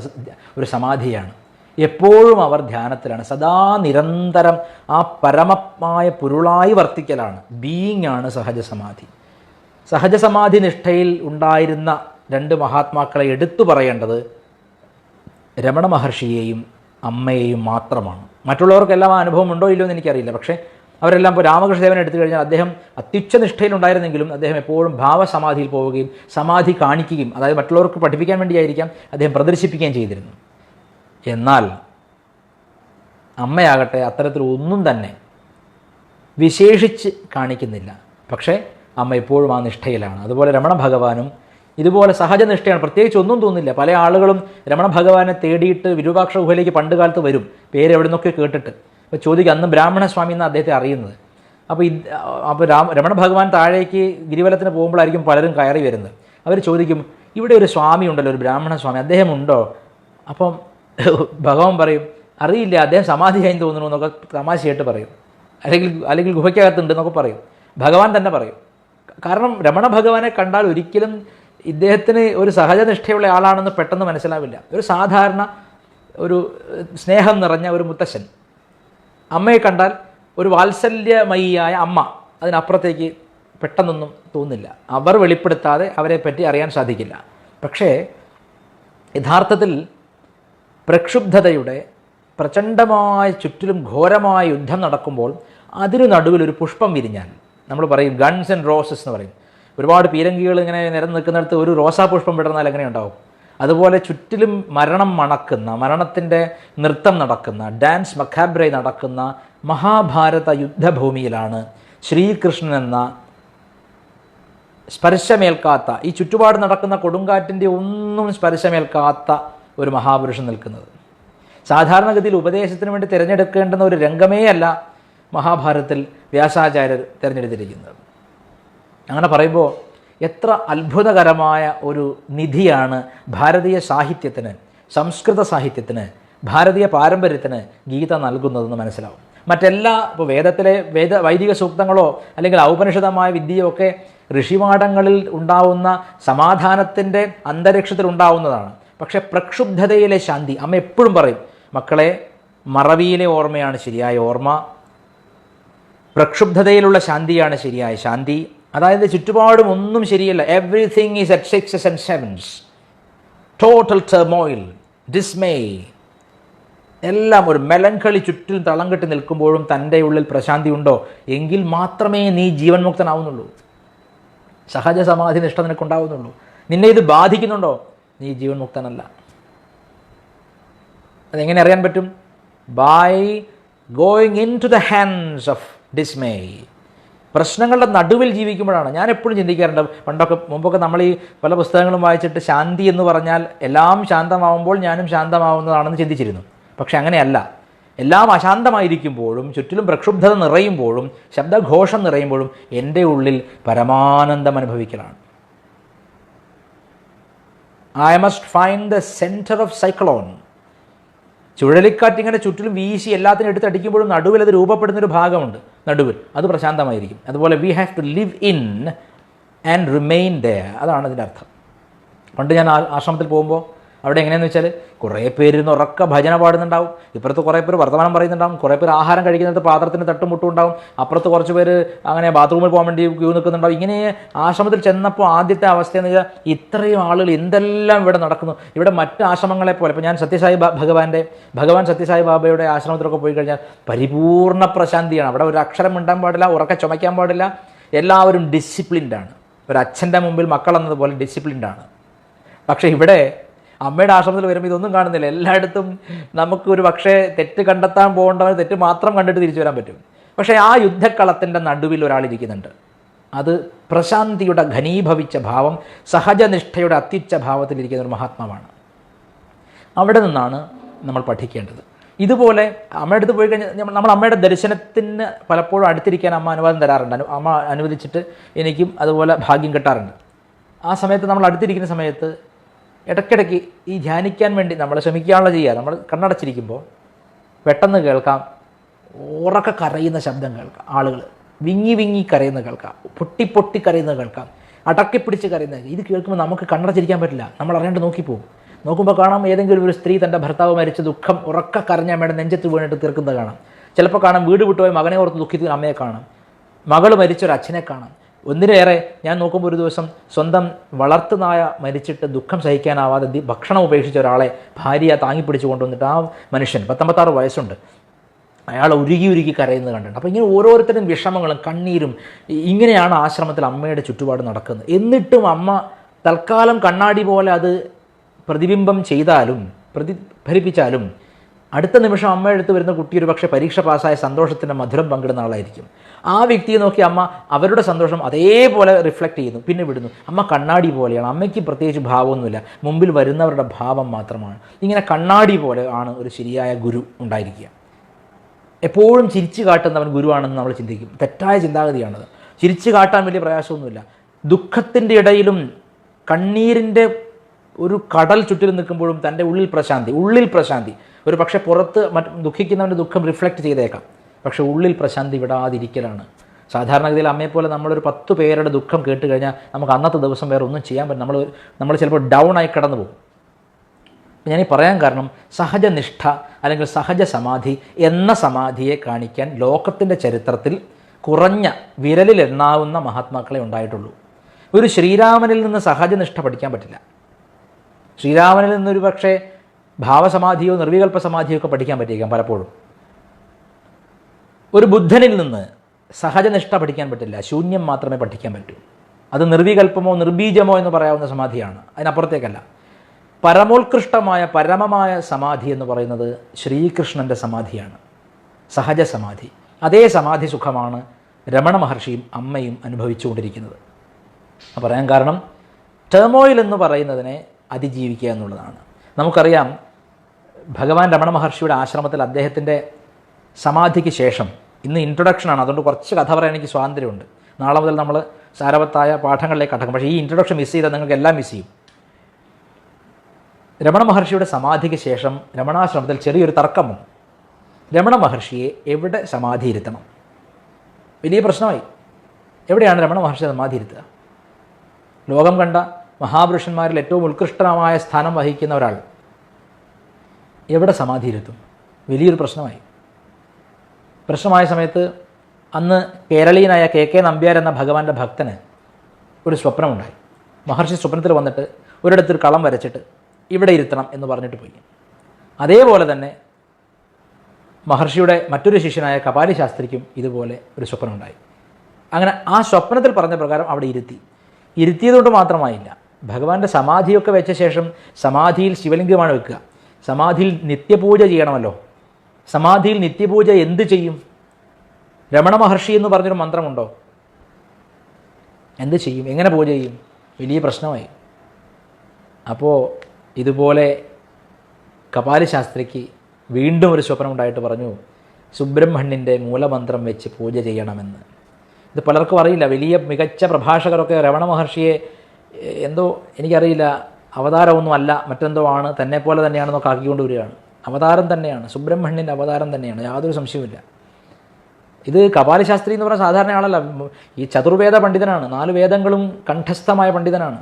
ഒരു സമാധിയാണ്. എപ്പോഴും അവർ ധ്യാനത്തിലാണ്, സദാ നിരന്തരം ആ പരമമായ പൊരുളായി വർത്തിക്കലാണ്. ബീയിങ് ആണ് സഹജസമാധി. സഹജസമാധി നിഷ്ഠയിൽ ഉണ്ടായിരുന്ന 2 മഹാത്മാക്കളെ എടുത്തു പറയേണ്ടത് രമണ മഹർഷിയെയും അമ്മയെയും മാത്രമാണ്. മറ്റുള്ളവർക്കെല്ലാം ആ അനുഭവം ഉണ്ടോ ഇല്ലയോ എന്ന് എനിക്കറിയില്ല. പക്ഷേ അവരെല്ലാം ഇപ്പോൾ രാമകൃഷ്ണദേവനെ എടുത്തു കഴിഞ്ഞാൽ അദ്ദേഹം അത്യുച്ഛ നിഷ്ഠയിലുണ്ടായിരുന്നെങ്കിലും അദ്ദേഹം എപ്പോഴും ഭാവസമാധിയിൽ പോവുകയും സമാധി കാണിക്കുകയും, അതായത് മറ്റുള്ളവർക്ക് പഠിപ്പിക്കാൻ വേണ്ടിയായിരിക്കാം, അദ്ദേഹം പ്രദർശിപ്പിക്കുകയും ചെയ്തിരുന്നു. എന്നാൽ അമ്മയാകട്ടെ അത്തരത്തിലൊന്നും തന്നെ വിശേഷിച്ച് കാണിക്കുന്നില്ല. പക്ഷേ അമ്മ എപ്പോഴും ആ നിഷ്ഠയിലാണ്. അതുപോലെ രമണ ഭഗവാനും ഇതുപോലെ സഹജനിഷ്ഠയാണ്, പ്രത്യേകിച്ച് ഒന്നും തോന്നില്ല. പല ആളുകളും രമണ ഭഗവാനെ തേടിയിട്ട് വിരൂപാക്ഷ ഗുഹയിലേക്ക് പണ്ട് കാലത്ത് വരും, പേര് എവിടെ നിന്നൊക്കെ കേട്ടിട്ട്. അപ്പോൾ ചോദിക്കും, അന്ന് ബ്രാഹ്മണ സ്വാമി എന്നാണ് അദ്ദേഹത്തെ അറിയുന്നത്. അപ്പോൾ രമണ ഭഗവാൻ താഴേക്ക് ഗിരിവലത്തിന് പോകുമ്പോഴായിരിക്കും പലരും കയറി വരുന്നത്. അവർ ചോദിക്കും, ഇവിടെ ഒരു സ്വാമി ഉണ്ടല്ലോ, ഒരു ബ്രാഹ്മണ സ്വാമി, അദ്ദേഹം ഉണ്ടോ? അപ്പം ഭഗവാൻ പറയും, അറിയില്ല, അദ്ദേഹം സമാധിയായി തോന്നുന്നു എന്നൊക്കെ തമാശയായിട്ട് പറയും. അല്ലെങ്കിൽ ഗുഹയ്ക്കകത്തുണ്ട് എന്നൊക്കെ പറയും. ഭഗവാൻ തന്നെ പറയും. കാരണം രമണ ഭഗവാനെ കണ്ടാൽ ഒരിക്കലും ഇദ്ദേഹത്തിന് ഒരു സഹജനിഷ്ഠയുള്ള ആളാണെന്ന് പെട്ടെന്ന് മനസ്സിലാവില്ല. ഒരു സാധാരണ ഒരു സ്നേഹം നിറഞ്ഞ ഒരു മുത്തശ്ശൻ. അമ്മയെ കണ്ടാൽ ഒരു വാത്സല്യമയിയായ അമ്മ, അതിനപ്പുറത്തേക്ക് പെട്ടെന്നൊന്നും തോന്നില്ല. അവർ വെളിപ്പെടുത്താതെ അവരെ പറ്റി അറിയാൻ സാധിക്കില്ല. പക്ഷേ യഥാർത്ഥത്തിൽ പ്രക്ഷുബ്ധതയുടെ പ്രചണ്ഡമായ ചുറ്റിലും ഘോരമായ യുദ്ധം നടക്കുമ്പോൾ അതിനു നടുവിൽ ഒരു പുഷ്പം വിരിഞ്ഞാൽ, നമ്മൾ പറയും ഗൺസ് ആൻഡ് റോസസ് എന്ന് പറയും. ഒരുപാട് പീരങ്കികൾ ഇങ്ങനെ നിരന്ന് നിൽക്കുന്നിടത്ത് ഒരു റോസാപുഷ്പം വിടർന്നാൽ എങ്ങനെ ഉണ്ടാവും? അതുപോലെ ചുറ്റിലും മരണം മണക്കുന്ന, മരണത്തിൻ്റെ നൃത്തം നടക്കുന്ന, ഡാൻസ് മക്കാബ്രെ നടക്കുന്ന മഹാഭാരത യുദ്ധഭൂമിയിലാണ് ശ്രീകൃഷ്ണൻ എന്ന സ്പർശമേൽക്കാത്ത, ഈ ചുറ്റുപാട് നടക്കുന്ന കൊടുങ്കാറ്റിൻ്റെ ഒന്നും സ്പർശമേൽക്കാത്ത ഒരു മഹാപുരുഷൻ നിൽക്കുന്നത്. സാധാരണഗതിയിൽ ഉപദേശത്തിന് വേണ്ടി തിരഞ്ഞെടുക്കേണ്ടുന്ന ഒരു രംഗമേ അല്ല മഹാഭാരതത്തിൽ വ്യാസാചാര്യർ തിരഞ്ഞെടുത്തിരിക്കുന്നത്. അങ്ങനെ പറയുമ്പോൾ എത്ര അത്ഭുതകരമായ ഒരു നിധിയാണ് ഭാരതീയ സാഹിത്യത്തിന്, സംസ്കൃത സാഹിത്യത്തിന്, ഭാരതീയ പാരമ്പര്യത്തിന് ഗീത നൽകുന്നതെന്ന് മനസ്സിലാവും. മറ്റെല്ലാ, ഇപ്പോൾ വേദത്തിലെ വൈദിക സൂക്തങ്ങളോ അല്ലെങ്കിൽ ഔപനിഷിതമായ വിദ്യയോ ഒക്കെ ഋഷിമാടങ്ങളിൽ ഉണ്ടാവുന്ന സമാധാനത്തിൻ്റെ അന്തരീക്ഷത്തിൽ ഉണ്ടാവുന്നതാണ്. പക്ഷേ പ്രക്ഷുബ്ധതയിലെ ശാന്തി, അമ്മ എപ്പോഴും പറയും, മക്കളെ, മറവിയിലെ ഓർമ്മയാണ് ശരിയായ ഓർമ്മ, പ്രക്ഷുബ്ധതയിലുള്ള ശാന്തിയാണ് ശരിയായ ശാന്തി. അതായത് ചുറ്റുപാടും ഒന്നും ശരിയല്ല, everything is at 6 and 7, total turmoil, ഡിസ്മേ, എല്ലാം ഒരു മെലങ്കളി ചുറ്റിലും തളം കെട്ടി നിൽക്കുമ്പോഴും തൻ്റെ ഉള്ളിൽ പ്രശാന്തി ഉണ്ടോ എങ്കിൽ മാത്രമേ നീ ജീവൻ മുക്തനാവുന്നുള്ളൂ. സഹജ സമാധി നിഷ്ഠ നിനക്കുണ്ടാവുന്നുള്ളൂ. നിന്നെ ഇത് ബാധിക്കുന്നുണ്ടോ, നീ ജീവൻ മുക്തനല്ല. അതെങ്ങനെ അറിയാൻ പറ്റും? By going into the hands of dismay. പ്രശ്നങ്ങളുടെ നടുവിൽ ജീവിക്കുമ്പോഴാണ്. ഞാൻ എപ്പോഴും ചിന്തിക്കാറുണ്ട്, മുമ്പൊക്കെ നമ്മൾ ഈ പല പുസ്തകങ്ങളും വായിച്ചിട്ട് ശാന്തി എന്ന് പറഞ്ഞാൽ എല്ലാം ശാന്തമാവുമ്പോൾ ഞാനും ശാന്തമാവുന്നതാണെന്ന് ചിന്തിച്ചിരുന്നു. പക്ഷെ അങ്ങനെയല്ല. എല്ലാം അശാന്തമായിരിക്കുമ്പോഴും ചുറ്റിലും പ്രക്ഷുബ്ധത നിറയുമ്പോഴും ശബ്ദഘോഷം നിറയുമ്പോഴും എൻ്റെ ഉള്ളിൽ പരമാനന്ദം അനുഭവിക്കലാണ്. I must find the centre of cyclone. ചുഴലിക്കാറ്റിങ്ങനെ ചുറ്റിലും വീശി എല്ലാത്തിനും എടുത്തടിക്കുമ്പോഴും നടുവിൽ അത് രൂപപ്പെടുന്നൊരു ഭാഗമുണ്ട് നടുവിൽ, അത് പ്രശാന്തമായിരിക്കും. അതുപോലെ we have to live in and remain there. അതാണ് ഇതിൻ്റെ അർത്ഥം. പണ്ട് ഞാൻ ആശ്രമത്തിൽ പോകുമ്പോൾ അവിടെ എങ്ങനെയാണെന്ന് വെച്ചാൽ കുറേ പേരിരുന്ന് ഉറക്ക ഭജന പാടുന്നുണ്ടാവും, ഇപ്പുറത്ത് കുറേ പേര് വർത്തമാനം പറയുന്നുണ്ടാവും, കുറേ പേര് ആഹാരം കഴിക്കുന്നത് പാത്രത്തിന് തട്ടുമുട്ടും ഉണ്ടാവും, അപ്പുറത്ത് കുറച്ച് പേര് അങ്ങനെ ബാത്റൂമിൽ പോകാൻ വേണ്ടി ക്യൂ നിൽക്കുന്നുണ്ടാവും. ഇങ്ങനെ ആശ്രമത്തിൽ ചെന്നപ്പോൾ ആദ്യത്തെ അവസ്ഥയെന്ന് വെച്ചാൽ ഇത്രയും ആളുകൾ എന്തെല്ലാം ഇവിടെ നടക്കുന്നു. ഇവിടെ മറ്റ് ആശ്രമങ്ങളെ പോലെ ഇപ്പോൾ ഞാൻ ഭഗവാൻ സത്യസായി ബാബയുടെ ആശ്രമത്തിലൊക്കെ പോയി കഴിഞ്ഞാൽ പരിപൂർണ്ണ പ്രശാന്തിയാണ്. അവിടെ ഒരു അക്ഷരം മിണ്ടാൻ പാടില്ല, ഉറക്കെ ചുമയ്ക്കാൻ പാടില്ല, എല്ലാവരും ഡിസിപ്ലിൻഡാണ്. ഒരു അച്ഛൻ്റെ മുമ്പിൽ മക്കളെന്നതുപോലെ ഡിസിപ്ലിൻഡാണ്. പക്ഷേ ഇവിടെ അമ്മയുടെ ആശ്രമത്തിൽ വരുമ്പോൾ ഇതൊന്നും കാണുന്നില്ല. എല്ലായിടത്തും നമുക്ക് ഒരു പക്ഷേ തെറ്റ് കണ്ടെത്താൻ പോകേണ്ടവർ തെറ്റ് മാത്രം കണ്ടിട്ട് തിരിച്ചു വരാൻ പറ്റും. പക്ഷേ ആ യുദ്ധക്കളത്തിൻ്റെ നടുവിൽ ഒരാളിരിക്കുന്നുണ്ട്. അത് പ്രശാന്തിയുടെ ഘനീഭവിച്ച ഭാവം, സഹജനിഷ്ഠയുടെ അത്യുച്ച ഭാവത്തിലിരിക്കുന്ന ഒരു മഹാത്മാവാണ്. അവിടെ നിന്നാണ് നമ്മൾ പഠിക്കേണ്ടത്. ഇതുപോലെ അമ്മയുടെ അടുത്ത് പോയി കഴിഞ്ഞാൽ നമ്മൾ അമ്മയുടെ ദർശനത്തിന് പലപ്പോഴും അടുത്തിരിക്കാൻ അമ്മ അനുവാദം തരാറുണ്ട്. അമ്മ അനുവദിച്ചിട്ട് എനിക്കും അതുപോലെ ഭാഗ്യം കിട്ടാറുണ്ട്. ആ സമയത്ത് നമ്മൾ അടുത്തിരിക്കുന്ന സമയത്ത് ഇടയ്ക്കിടയ്ക്ക് ഈ ധ്യാനിക്കാൻ വേണ്ടി നമ്മൾ ശ്രമിക്കാനുള്ള ചെയ്യുക. നമ്മൾ കണ്ണടച്ചിരിക്കുമ്പോൾ പെട്ടെന്ന് കേൾക്കാം ഉറക്കെ കരയുന്ന ശബ്ദം കേൾക്കാം, ആളുകൾ വിങ്ങി വിങ്ങി കരയുന്നത് കേൾക്കാം, പൊട്ടി പൊട്ടി കരയുന്നത് കേൾക്കാം, അടക്കിപ്പിടിച്ച് കരയുന്നത്. ഇത് കേൾക്കുമ്പോൾ നമുക്ക് കണ്ണടച്ചിരിക്കാൻ പറ്റില്ല, നമ്മൾ അറിയാണ്ട് നോക്കിപ്പോകും. നോക്കുമ്പോൾ കാണാം ഏതെങ്കിലും ഒരു സ്ത്രീ തൻ്റെ ഭർത്താവ് മരിച്ച ദുഃഖം ഉറക്കെ കരഞ്ഞ അമ്മയുടെ നെഞ്ചത്ത് വീണിട്ട് തീർക്കുന്നത് കാണാം. ചിലപ്പോൾ കാണാം വീട് വിട്ടുപോയി മകനെ ഓർത്ത് ദുഃഖിക്കുന്ന അമ്മയെ കാണാം, മകൾ മരിച്ചൊരു അച്ഛനെ കാണാം. ഒന്നിനേറെ ഞാൻ നോക്കുമ്പോൾ ഒരു ദിവസം സ്വന്തം വളർത്തുനായ മരിച്ചിട്ട് ദുഃഖം സഹിക്കാനാവാതെ ഭക്ഷണം ഉപേക്ഷിച്ച ഒരാളെ ഭാര്യ താങ്ങിപ്പിടിച്ച് കൊണ്ടുവന്നിട്ട് ആ മനുഷ്യൻ 56 വയസ്സുണ്ട്, അയാൾ ഉരുകി കരയുന്നത് കണ്ടിട്ടുണ്ട്. അപ്പോൾ ഇങ്ങനെ ഓരോരുത്തരും വിഷമങ്ങളും കണ്ണീരും ഇങ്ങനെയാണ് ആശ്രമത്തിൽ അമ്മയുടെ ചുറ്റുപാട് നടക്കുന്നത്. എന്നിട്ടും അമ്മ തൽക്കാലം കണ്ണാടി പോലെ അത് പ്രതിബിംബം ചെയ്താലും പ്രതിഫലിപ്പിച്ചാലും അടുത്ത നിമിഷം അമ്മയുടെ അടുത്ത് വരുന്ന കുട്ടി ഒരു പക്ഷേ പരീക്ഷ പാസ്സായ സന്തോഷത്തിൻ്റെ മധുരം പങ്കിടുന്ന ആളായിരിക്കും. ആ വ്യക്തിയെ നോക്കി അമ്മ അവരുടെ സന്തോഷം അതേപോലെ റിഫ്ലക്റ്റ് ചെയ്യുന്നു, പിന്നെ വിടുന്നു. അമ്മ കണ്ണാടി പോലെയാണ്. അമ്മയ്ക്ക് പ്രത്യേകിച്ച് ഭാവമൊന്നുമില്ല, മുമ്പിൽ വരുന്നവരുടെ ഭാവം മാത്രമാണ്. ഇങ്ങനെ കണ്ണാടി പോലെ ആണ് ഒരു ശരിയായ ഗുരു ഉണ്ടായിരിക്കുക. എപ്പോഴും ചിരിച്ചു കാട്ടുന്നവൻ ഗുരുവാണെന്ന് നമ്മൾ ചിന്തിക്കും. തെറ്റായ ചിന്താഗതിയാണത്. ചിരിച്ചു കാട്ടാൻ വലിയ പ്രയാസമൊന്നുമില്ല. ദുഃഖത്തിൻ്റെ ഇടയിലും കണ്ണീരിൻ്റെ ഒരു കടൽ ചുറ്റിലും നിൽക്കുമ്പോഴും തൻ്റെ ഉള്ളിൽ പ്രശാന്തി. ഒരു പക്ഷേ പുറത്ത് ദുഃഖിക്കുന്നവൻ്റെ ദുഃഖം റിഫ്ലക്റ്റ് ചെയ്തേക്കാം, പക്ഷേ ഉള്ളിൽ പ്രശാന്തി വിടാതിരിക്കലാണ്. സാധാരണഗതിയിൽ അമ്മയെപ്പോലെ നമ്മളൊരു 10 പേരുടെ ദുഃഖം കേട്ട് കഴിഞ്ഞാൽ നമുക്ക് അന്നത്തെ ദിവസം വേറെ ഒന്നും ചെയ്യാൻ പറ്റും. നമ്മൾ ചിലപ്പോൾ ഡൗൺ ആയി കടന്നു പോകും. ഞാനീ പറയാൻ കാരണം സഹജനിഷ്ഠ അല്ലെങ്കിൽ സഹജ സമാധി എന്ന സമാധിയെ കാണിക്കാൻ ലോകത്തിൻ്റെ ചരിത്രത്തിൽ കുറഞ്ഞ വിരലിൽ എണ്ണാവുന്ന മഹാത്മാക്കളെ ഉണ്ടായിട്ടുള്ളൂ. ഒരു ശ്രീരാമനിൽ നിന്ന് സഹജനിഷ്ഠ പഠിക്കാൻ പറ്റില്ല. ശ്രീരാമനിൽ നിന്നൊരു പക്ഷേ ഭാവസമാധിയോ നിർവികൽപ്പ സമാധിയോ ഒക്കെ പഠിക്കാൻ പറ്റിയേക്കാം പലപ്പോഴും. ഒരു ബുദ്ധനിൽ നിന്ന് സഹജനിഷ്ഠ പഠിക്കാൻ പറ്റില്ല, ശൂന്യം മാത്രമേ പഠിക്കാൻ പറ്റൂ. അത് നിർവികൽപ്പമോ നിർബീജമോ എന്ന് പറയാവുന്ന സമാധിയാണ്, അതിനപ്പുറത്തേക്കല്ല. പരമോത്കൃഷ്ടമായ പരമമായ സമാധി എന്ന് പറയുന്നത് ശ്രീകൃഷ്ണൻ്റെ സമാധിയാണ്, സഹജ സമാധി. അതേ സമാധി സുഖമാണ് രമണ മഹർഷിയും അമ്മയും അനുഭവിച്ചുകൊണ്ടിരിക്കുന്നത്. പറയാൻ കാരണം ടേമോയിൽ എന്ന് പറയുന്നതിനെ അതിജീവിക്കുക എന്നുള്ളതാണ്. നമുക്കറിയാം ഭഗവാൻ രമണ മഹർഷിയുടെ ആശ്രമത്തിൽ അദ്ദേഹത്തിൻ്റെ സമാധിക്ക് ശേഷം, ഇന്ന് ഇൻട്രൊഡക്ഷനാണ്, അതുകൊണ്ട് കുറച്ച് കഥ പറയാൻ എനിക്ക് സ്വാതന്ത്ര്യമുണ്ട്. നാളെ മുതൽ നമ്മൾ സാരവത്തായ പാഠങ്ങളിലേക്ക് കടക്കും. പക്ഷേ ഈ ഇൻട്രൊഡക്ഷൻ മിസ് ചെയ്താൽ നിങ്ങൾക്ക് എല്ലാം മിസ് ചെയ്യും. രമണ മഹർഷിയുടെ സമാധിക്ക് ശേഷം രമണാശ്രമത്തിൽ ചെറിയൊരു തർക്കം വന്നു. രമണ മഹർഷിയെ എവിടെ സമാധി ഇരുത്തണം? വലിയ പ്രശ്നമായി. എവിടെയാണ് രമണ മഹർഷി സമാധി ഇരുത്തുക? ലോകം കണ്ട മഹാപുരുഷന്മാരിൽ ഏറ്റവും ഉത്കൃഷ്ടമായ സ്ഥാനം വഹിക്കുന്ന ഒരാൾ എവിടെ സമാധി ഇരുത്തും? വലിയൊരു പ്രശ്നമായ സമയത്ത് അന്ന് കേരളീയനായ കെ നമ്പ്യാർ എന്ന ഭഗവാന്റെ ഭക്തന് ഒരു സ്വപ്നമുണ്ടായി. മഹർഷി സ്വപ്നത്തിൽ വന്നിട്ട് ഒരിടത്തൊരു കളം വരച്ചിട്ട് ഇവിടെ ഇരുത്തണം എന്ന് പറഞ്ഞിട്ട് പോയി. അതേപോലെ തന്നെ മഹർഷിയുടെ മറ്റൊരു ശിഷ്യനായ കപാലി ശാസ്ത്രിക്കും ഇതുപോലെ ഒരു സ്വപ്നമുണ്ടായി. അങ്ങനെ ആ സ്വപ്നത്തിൽ പറഞ്ഞ പ്രകാരം അവിടെ ഇരുത്തിയതുകൊണ്ട് മാത്രമായില്ല, ഭഗവാന്റെ സമാധിയൊക്കെ വെച്ച ശേഷം സമാധിയിൽ ശിവലിംഗമാണ് വെക്കുക. സമാധിയിൽ നിത്യപൂജ ചെയ്യണമല്ലോ. സമാധിയിൽ നിത്യപൂജ എന്ത് ചെയ്യും? രമണ മഹർഷി എന്ന് പറഞ്ഞൊരു മന്ത്രമുണ്ടോ? എന്ത് ചെയ്യും? എങ്ങനെ പൂജ ചെയ്യും? വലിയ പ്രശ്നമായി. അപ്പോൾ ഇതുപോലെ കപാലി ശാസ്ത്രിക്ക് വീണ്ടും ഒരു സ്വപ്നമുണ്ടായിട്ട് പറഞ്ഞു, സുബ്രഹ്മണ്യൻ്റെ മൂലമന്ത്രം വെച്ച് പൂജ ചെയ്യണമെന്ന്. ഇത് പലർക്കും അറിയില്ല. വലിയ മികച്ച പ്രഭാഷകരൊക്കെ രമണ മഹർഷിയെ എന്തോ എനിക്കറിയില്ല, അവതാരമൊന്നും അല്ല, മറ്റെന്തോ ആണ്, തന്നെ പോലെ തന്നെയാണെന്നൊക്കെ ആക്കിക്കൊണ്ട് വരികയാണ്. അവതാരം തന്നെയാണ്, സുബ്രഹ്മണ്യൻ്റെ അവതാരം തന്നെയാണ്, യാതൊരു സംശയവുമില്ല. ഇത് കപാലി ശാസ്ത്രി എന്ന് പറഞ്ഞാൽ സാധാരണ ആളല്ല. ഈ ചതുർവേദ പണ്ഡിതനാണ്, 4 വേദങ്ങളും കണ്ഠസ്ഥമായ പണ്ഡിതനാണ്,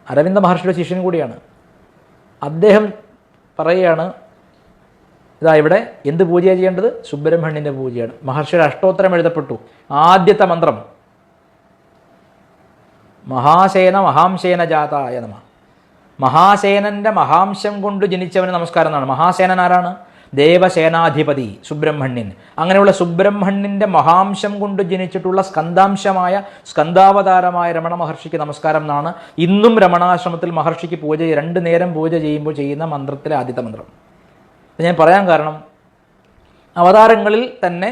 അരവിന്ദ മഹർഷിയുടെ ശിഷ്യൻ കൂടിയാണ്. അദ്ദേഹം പറയുകയാണ്, ഇതാ ഇവിടെ എന്ത് പൂജയാണ് ചെയ്യേണ്ടത്? സുബ്രഹ്മണ്യൻ്റെ പൂജയാണ്. മഹർഷിയുടെ അഷ്ടോത്തരം എഴുതപ്പെട്ടു. ആദ്യത്തെ മന്ത്രം മഹാസേന മഹാംശേന ജാതായ നമഃ. മഹാസേനൻ്റെ മഹാംശം കൊണ്ട് ജനിച്ചവന് നമസ്കാരം എന്നാണ്. മഹാസേനൻ ആരാണ്? ദേവസേനാധിപതി സുബ്രഹ്മണ്യൻ. അങ്ങനെയുള്ള സുബ്രഹ്മണ്യൻ്റെ മഹാംശം കൊണ്ട് ജനിച്ചിട്ടുള്ള സ്കന്ധാംശമായ സ്കന്ധാവതാരമായ രമണ മഹർഷിക്ക് നമസ്കാരം എന്നാണ് ഇന്നും രമണാശ്രമത്തിൽ മഹർഷിക്ക് 2 നേരം പൂജ ചെയ്യുമ്പോൾ ചെയ്യുന്ന മന്ത്രത്തിലെ ആദ്യത്തെ മന്ത്രം. ഞാൻ പറയാൻ കാരണം, അവതാരങ്ങളിൽ തന്നെ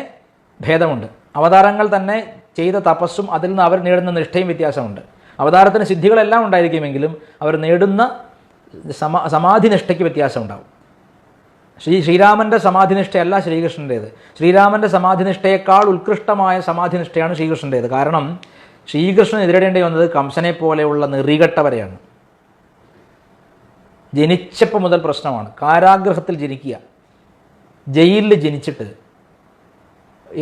ഭേദമുണ്ട്. അവതാരങ്ങൾ തന്നെ ചെയ്ത തപസ്സും അതിൽ നിന്ന് അവർ നേടുന്ന നിഷ്ഠയും വ്യത്യാസമുണ്ട്. അവതാരത്തിന് സിദ്ധികളെല്ലാം ഉണ്ടായിരിക്കുമെങ്കിലും അവർ നേടുന്ന സമാധിനിഷ്ഠയ്ക്ക് വ്യത്യാസമുണ്ടാകും. ശ്രീരാമൻ്റെ സമാധിനിഷ്ഠയല്ല ശ്രീകൃഷ്ണൻ്റേത്. ശ്രീരാമൻ്റെ സമാധിനിഷ്ഠയേക്കാൾ ഉത്കൃഷ്ടമായ സമാധിനിഷ്ഠയാണ് ശ്രീകൃഷ്ണൻ്റേത്. കാരണം ശ്രീകൃഷ്ണൻ എതിരിടേണ്ടി വന്നത് കംസനെ പോലെയുള്ള നെറികെട്ടവരെയാണ്. ജനിച്ചപ്പോൾ മുതൽ പ്രശ്നമാണ്. കാരാഗ്രഹത്തിൽ ജനിക്കുക, ജയിലിൽ ജനിച്ചിട്ട്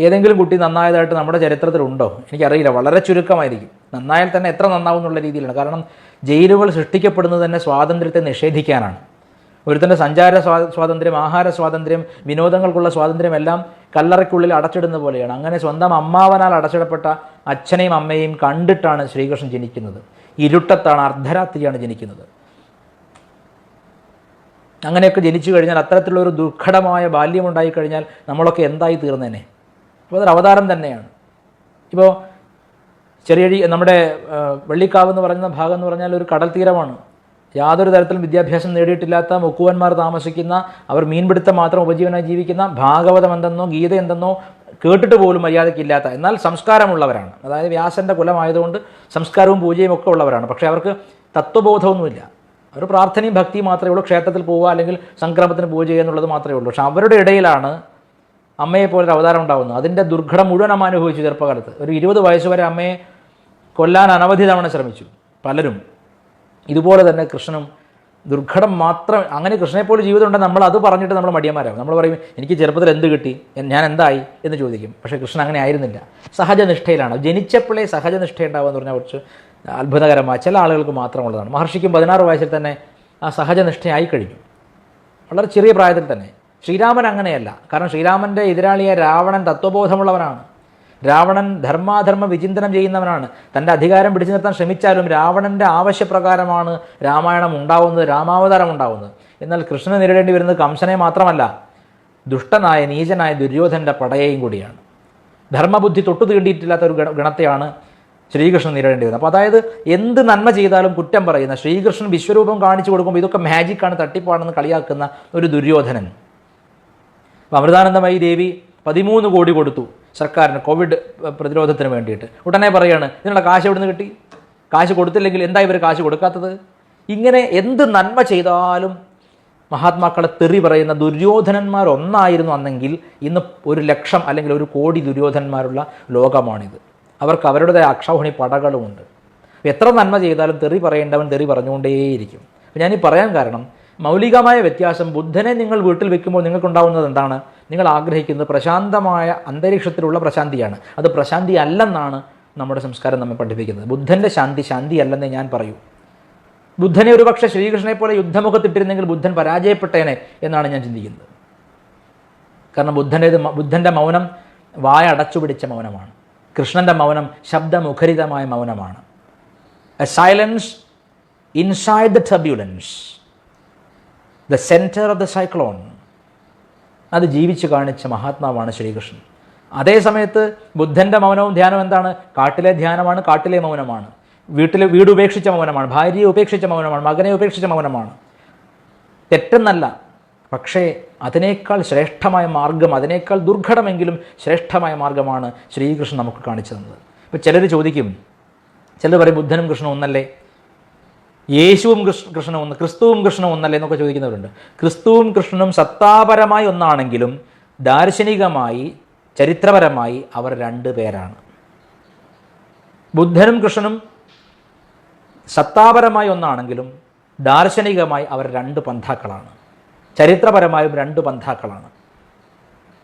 ഏതെങ്കിലും കുട്ടി നന്നായതായിട്ട് നമ്മുടെ ചരിത്രത്തിലുണ്ടോ? എനിക്കറിയില്ല, വളരെ ചുരുക്കമായിരിക്കും. നന്നായാൽ തന്നെ എത്ര നന്നാവും എന്നുള്ള രീതിയിലാണ്. കാരണം ജയിലുകൾ സൃഷ്ടിക്കപ്പെടുന്നത് തന്നെ സ്വാതന്ത്ര്യത്തെ നിഷേധിക്കാനാണ്. ഒരുത്തൻ്റെ സഞ്ചാര സ്വാതന്ത്ര്യം, ആഹാര സ്വാതന്ത്ര്യം, വിനോദങ്ങൾക്കുള്ള സ്വാതന്ത്ര്യം എല്ലാം കല്ലറയ്ക്കുള്ളിൽ അടച്ചിടുന്ന പോലെയാണ്. അങ്ങനെ സ്വന്തം അമ്മാവനാൽ അടച്ചിടപ്പെട്ട അച്ഛനെയും അമ്മയെയും കണ്ടിട്ടാണ് ശ്രീകൃഷ്ണൻ ജനിക്കുന്നത്. ഇരുട്ടത്താണ്, അർദ്ധരാത്രിയാണ് ജനിക്കുന്നത്. അങ്ങനെയൊക്കെ ജനിച്ചു കഴിഞ്ഞാൽ, അത്തരത്തിലുള്ളൊരു ദുർഘടമായ ബാല്യമുണ്ടായിക്കഴിഞ്ഞാൽ നമ്മളൊക്കെ എന്തായി തീർന്നേനെ? അപ്പോൾ അതൊരു അവതാരം തന്നെയാണ്. ഇപ്പോൾ നമ്മുടെ വെള്ളിക്കാവ് എന്ന് പറയുന്ന ഭാഗം എന്ന് പറഞ്ഞാൽ ഒരു കടൽ തീരമാണ്. യാതൊരു തരത്തിലും വിദ്യാഭ്യാസം നേടിയിട്ടില്ലാത്ത മുക്കുവന്മാർ താമസിക്കുന്ന, അവർ മീൻപിടുത്തം മാത്രം ഉപജീവനമായി ജീവിക്കുന്ന, ഭാഗവതം എന്തെന്നോ ഗീത എന്തെന്നോ കേട്ടിട്ട് പോലും മര്യാദയ്ക്കില്ലാത്ത, എന്നാൽ സംസ്കാരമുള്ളവരാണ്. അതായത് വ്യാസൻ്റെ കുലമായതുകൊണ്ട് സംസ്കാരവും പൂജയും ഒക്കെ ഉള്ളവരാണ്. പക്ഷേ അവർക്ക് തത്വബോധമൊന്നുമില്ല. അവർ പ്രാർത്ഥനയും ഭക്തിയും മാത്രമേ ഉള്ളൂ. ക്ഷേത്രത്തിൽ പോവുക അല്ലെങ്കിൽ സംക്രമത്തിന് പൂജ ചെയ്യുക എന്നുള്ളത് മാത്രമേ ഉള്ളൂ. പക്ഷെ അവരുടെ ഇടയിലാണ് അമ്മയെപ്പോലൊരു അവതാരം ഉണ്ടാകുന്നത്. അതിൻ്റെ ദുർഘടം മുഴുവൻ അമ്മ അനുഭവിച്ചു. ചെറുപ്പകാലത്ത് ഒരു 20 വയസ്സ് വരെ അമ്മയെ കൊല്ലാൻ അനവധി തവണ ശ്രമിച്ചു പലരും. ഇതുപോലെ തന്നെ കൃഷ്ണനും ദുർഘടം മാത്രം. അങ്ങനെ കൃഷ്ണനെപ്പോലെ ജീവിതം ഉണ്ടെങ്കിൽ നമ്മൾ അത് പറഞ്ഞിട്ട് നമ്മൾ മടിയന്മാരാകും. നമ്മൾ പറയും, എനിക്ക് ചെറുപ്പത്തിൽ എന്ത് കിട്ടി, ഞാൻ എന്തായി എന്ന് ചോദിക്കും. പക്ഷേ കൃഷ്ണൻ അങ്ങനെ ആയിരുന്നില്ല. സഹജനിഷ്ഠയിലാണ്. ജനിച്ചപ്പോഴേ സഹജനിഷ്ഠ ഉണ്ടാവുക എന്ന് പറഞ്ഞാൽ കുറച്ച് അത്ഭുതകരമായ, ചില ആളുകൾക്ക് മാത്രമുള്ളതാണ്. മഹർഷിക്കും 16 വയസ്സിൽ തന്നെ ആ സഹജനിഷ്ഠയായി കഴിഞ്ഞു, വളരെ ചെറിയ പ്രായത്തിൽ തന്നെ. ശ്രീരാമൻ അങ്ങനെയല്ല. കാരണം ശ്രീരാമൻ്റെ എതിരാളിയായ രാവണൻ തത്വബോധമുള്ളവനാണ്. രാവണൻ ധർമാധർമ്മ വിചിന്തനം ചെയ്യുന്നവനാണ്. തൻ്റെ അധികാരം പിടിച്ചു നിർത്താൻ ശ്രമിച്ചാലും രാവണൻ്റെ ആവശ്യപ്രകാരമാണ് രാമായണം ഉണ്ടാവുന്നത്, രാമാവതാരം ഉണ്ടാവുന്നത്. എന്നാൽ കൃഷ്ണനെ നേരിടേണ്ടി വരുന്നത് കംസനെ മാത്രമല്ല, ദുഷ്ടനായ നീചനായ ദുര്യോധനൻ്റെ പടയെയും കൂടിയാണ്. ധർമ്മബുദ്ധി തൊട്ടു തീണ്ടിയിട്ടില്ലാത്ത ഒരു ഗണത്തെയാണ് ശ്രീകൃഷ്ണൻ നേരിടേണ്ടി വരുന്നത്. അപ്പോൾ അതായത് എന്ത് നന്മ ചെയ്താലും കുറ്റം പറയുന്ന, ശ്രീകൃഷ്ണൻ വിശ്വരൂപം കാണിച്ചു കൊടുക്കുമ്പോൾ ഇതൊക്കെ മാജിക്കാണ്, തട്ടിപ്പാണെന്ന് കളിയാക്കുന്ന ഒരു ദുര്യോധനൻ. അപ്പോൾ അമൃതാനന്ദമയി ദേവി 13 കോടി കൊടുത്തു സർക്കാരിന് കോവിഡ് പ്രതിരോധത്തിന് വേണ്ടിയിട്ട്. ഉടനെ പറയുകയാണ്, ഇതിനുള്ള കാശ് എവിടെ നിന്ന് കിട്ടി? കാശ് കൊടുത്തില്ലെങ്കിൽ എന്താ ഇവർ കാശ് കൊടുക്കാത്തത്? ഇങ്ങനെ എന്ത് നന്മ ചെയ്താലും മഹാത്മാക്കളെ തെറി പറയുന്ന ദുര്യോധനന്മാർ ഒന്നായിരുന്നു അന്നെങ്കിൽ ഇന്ന് 1,00,000 അല്ലെങ്കിൽ 1 കോടി ദുര്യോധനന്മാരുള്ള ലോകമാണിത്. അവർക്ക് അവരുടേതായ അക്ഷൗഹിണി പടകളുമുണ്ട്. എത്ര നന്മ ചെയ്താലും തെറി പറയേണ്ടവൻ തെറി പറഞ്ഞുകൊണ്ടേയിരിക്കും. ഞാനീ പറയാൻ കാരണം, മൗലികമായ വ്യത്യാസം. ബുദ്ധനെ നിങ്ങൾ വീട്ടിൽ വെക്കുമ്പോൾ നിങ്ങൾക്കുണ്ടാവുന്നത് എന്താണ്? നിങ്ങൾ ആഗ്രഹിക്കുന്നത് പ്രശാന്തമായ അന്തരീക്ഷത്തിലുള്ള പ്രശാന്തിയാണ്. അത് പ്രശാന്തി അല്ലെന്നാണ് നമ്മുടെ സംസ്കാരം നമ്മെ പഠിപ്പിക്കുന്നത്. ബുദ്ധൻ്റെ ശാന്തി അല്ലെന്നേ ഞാൻ പറയൂ. ബുദ്ധനെ ഒരുപക്ഷെ ശ്രീകൃഷ്ണനെ പോലെ യുദ്ധമുഖത്തിട്ടിരുന്നെങ്കിൽ ബുദ്ധൻ പരാജയപ്പെട്ടേനെ എന്നാണ് ഞാൻ ചിന്തിക്കുന്നത്. കാരണം ബുദ്ധൻ്റെ മൗനം വായ അടച്ചുപിടിച്ച മൗനമാണ്. കൃഷ്ണൻ്റെ മൗനം ശബ്ദമുഖരിതമായ മൗനമാണ്. A silence inside the turbulence, the center of the cyclone. അത് ജീവിച്ചു കാണിച്ച മഹാത്മാവാണ് ശ്രീകൃഷ്ണൻ. അതേ സമയത്ത് ബുദ്ധൻ്റെ മൗനവും ധ്യാനവും എന്താണ്? കാട്ടിലെ ധ്യാനമാണ്, കാട്ടിലെ മൗനമാണ്, വീട് ഉപേക്ഷിച്ച മൗനമാണ്, ഭാര്യയെ ഉപേക്ഷിച്ച മൗനമാണ്, മകനെ ഉപേക്ഷിച്ച മൗനമാണ്. തെറ്റെന്നല്ല, പക്ഷേ അതിനേക്കാൾ ശ്രേഷ്ഠമായ മാർഗം, അതിനേക്കാൾ ദുർഘടമെങ്കിലും ശ്രേഷ്ഠമായ മാർഗമാണ് ശ്രീകൃഷ്ണൻ നമുക്ക് കാണിച്ചു തന്നത്. ഇപ്പോൾ ചിലർ ചോദിക്കും, ചിലർ പറയും ബുദ്ധനും കൃഷ്ണനും ഒന്നല്ലേ, യേശുവും കൃഷ്ണനും ഒന്ന്, ക്രിസ്തുവും കൃഷ്ണനും ഒന്നല്ലേ എന്നൊക്കെ ചോദിക്കുന്നവരുണ്ട്. ക്രിസ്തുവും കൃഷ്ണനും സത്താപരമായി ഒന്നാണെങ്കിലും ദാർശനികമായി ചരിത്രപരമായി അവർ രണ്ട് പേരാണ്. ബുദ്ധനും കൃഷ്ണനും സത്താപരമായി ഒന്നാണെങ്കിലും ദാർശനികമായി അവർ രണ്ട് പന്ഥാക്കളാണ്, ചരിത്രപരമായും രണ്ട് പന്ഥാക്കളാണ്.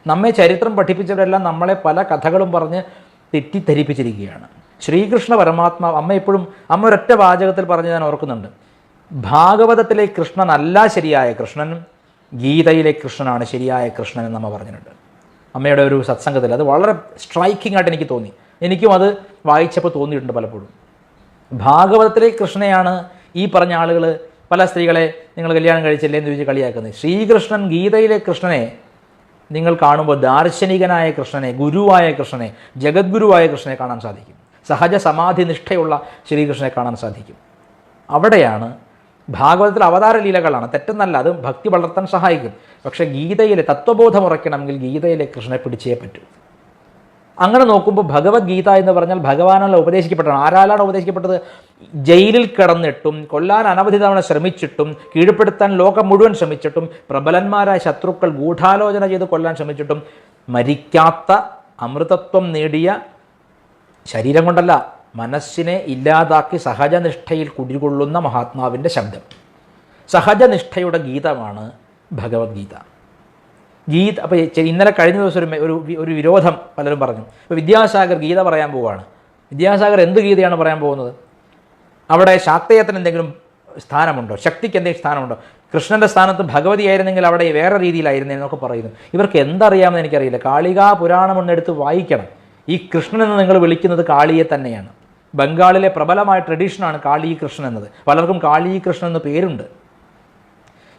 നമ്മെ ചരിത്രം പഠിപ്പിച്ചവരെല്ലാം നമ്മളെ പല കഥകളും പറഞ്ഞ് തെറ്റിദ്ധരിപ്പിച്ചിരിക്കുകയാണ്. ശ്രീകൃഷ്ണ പരമാത്മാവ്, അമ്മ ഒരൊറ്റ വാചകത്തിൽ പറഞ്ഞ് ഞാൻ ഓർക്കുന്നുണ്ട്, ഭാഗവതത്തിലെ കൃഷ്ണനല്ല ശരിയായ കൃഷ്ണൻ, ഗീതയിലെ കൃഷ്ണനാണ് ശരിയായ കൃഷ്ണൻ എന്ന് അമ്മ പറഞ്ഞിട്ടുണ്ട് അമ്മയുടെ ഒരു സത്സംഗത്തിൽ. അത് വളരെ സ്ട്രൈക്കിംഗ് ആയിട്ട് എനിക്ക് തോന്നി. എനിക്കും അത് വായിച്ചപ്പോൾ തോന്നിയിട്ടുണ്ട് പലപ്പോഴും. ഭാഗവതത്തിലെ കൃഷ്ണനെയാണ് ഈ പറഞ്ഞ ആളുകൾ, പല സ്ത്രീകളെ നിങ്ങൾ കല്യാണം കഴിച്ചില്ലേ എന്ന് ചോദിച്ച് കളിയാക്കുന്നത്. ശ്രീകൃഷ്ണൻ ഗീതയിലെ കൃഷ്ണനെ നിങ്ങൾ കാണുമ്പോൾ ദാർശനികനായ കൃഷ്ണനെ, ഗുരുവായ കൃഷ്ണനെ, ജഗദ്ഗുരുവായ കൃഷ്ണനെ കാണാൻ സാധിക്കും. സഹജ സമാധി നിഷ്ഠയുള്ള ശ്രീകൃഷ്ണനെ കാണാൻ സാധിക്കും. അവിടെയാണ് ഭാഗവതത്തിൽ അവതാര ലീലകളാണ്, തെറ്റെന്നല്ല, അത് ഭക്തി വളർത്താൻ സഹായിക്കും. പക്ഷേ ഗീതയിലെ തത്വബോധം ഉറയ്ക്കണമെങ്കിൽ ഗീതയിലെ കൃഷ്ണനെ പിടിച്ചേ പറ്റൂ. അങ്ങനെ നോക്കുമ്പോൾ ഭഗവത്ഗീത എന്ന് പറഞ്ഞാൽ ഭഗവാനുള്ള ഉപദേശിക്കപ്പെട്ടതാണ്. ആരാലാണ് ഉപദേശിക്കപ്പെട്ടത്? ജയിലിൽ കിടന്നിട്ടും കൊല്ലാൻ അനവധി തവണ ശ്രമിച്ചിട്ടും കീഴ്പ്പെടുത്താൻ ലോകം മുഴുവൻ ശ്രമിച്ചിട്ടും പ്രബലന്മാരായ ശത്രുക്കൾ ഗൂഢാലോചന ചെയ്ത് കൊല്ലാൻ ശ്രമിച്ചിട്ടും മരിക്കാത്ത അമൃതത്വം നേടിയ, ശരീരം കൊണ്ടല്ല മനസ്സിനെ ഇല്ലാതാക്കി സഹജനിഷ്ഠയിൽ കുടികൊള്ളുന്ന മഹാത്മാവിൻ്റെ ശബ്ദം. സഹജനിഷ്ഠയുടെ ഗീതമാണ് ഭഗവത്ഗീത. അപ്പോൾ ഇന്നലെ കഴിഞ്ഞ ദിവസം ഒരു വിരോധം പലരും പറഞ്ഞു. ഇപ്പോൾ വിദ്യാസാഗർ ഗീത പറയാൻ പോവുകയാണ്. വിദ്യാസാഗർ എന്ത് ഗീതയാണ് പറയാൻ പോകുന്നത്? അവിടെ ശാക്തേയത്തിന് എന്തെങ്കിലും സ്ഥാനമുണ്ടോ? ശക്തിക്ക് എന്തെങ്കിലും സ്ഥാനമുണ്ടോ? കൃഷ്ണൻ്റെ സ്ഥാനത്ത് ഭഗവതി ആയിരുന്നെങ്കിൽ അവിടെ വേറെ രീതിയിലായിരുന്നു എന്നൊക്കെ പറയുന്നു. ഇവർക്ക് എന്തറിയാമെന്ന് എനിക്കറിയില്ല. കാളികാ പുരാണം എന്നെടുത്ത് വായിക്കണം. ഈ കൃഷ്ണൻ എന്ന് നിങ്ങൾ വിളിക്കുന്നത് കാളിയെ തന്നെയാണ്. ബംഗാളിലെ പ്രബലമായ ട്രഡീഷനാണ് കാളി കൃഷ്ണൻ എന്നത്. പലർക്കും കാളി കൃഷ്ണൻ എന്ന് പേരുണ്ട്.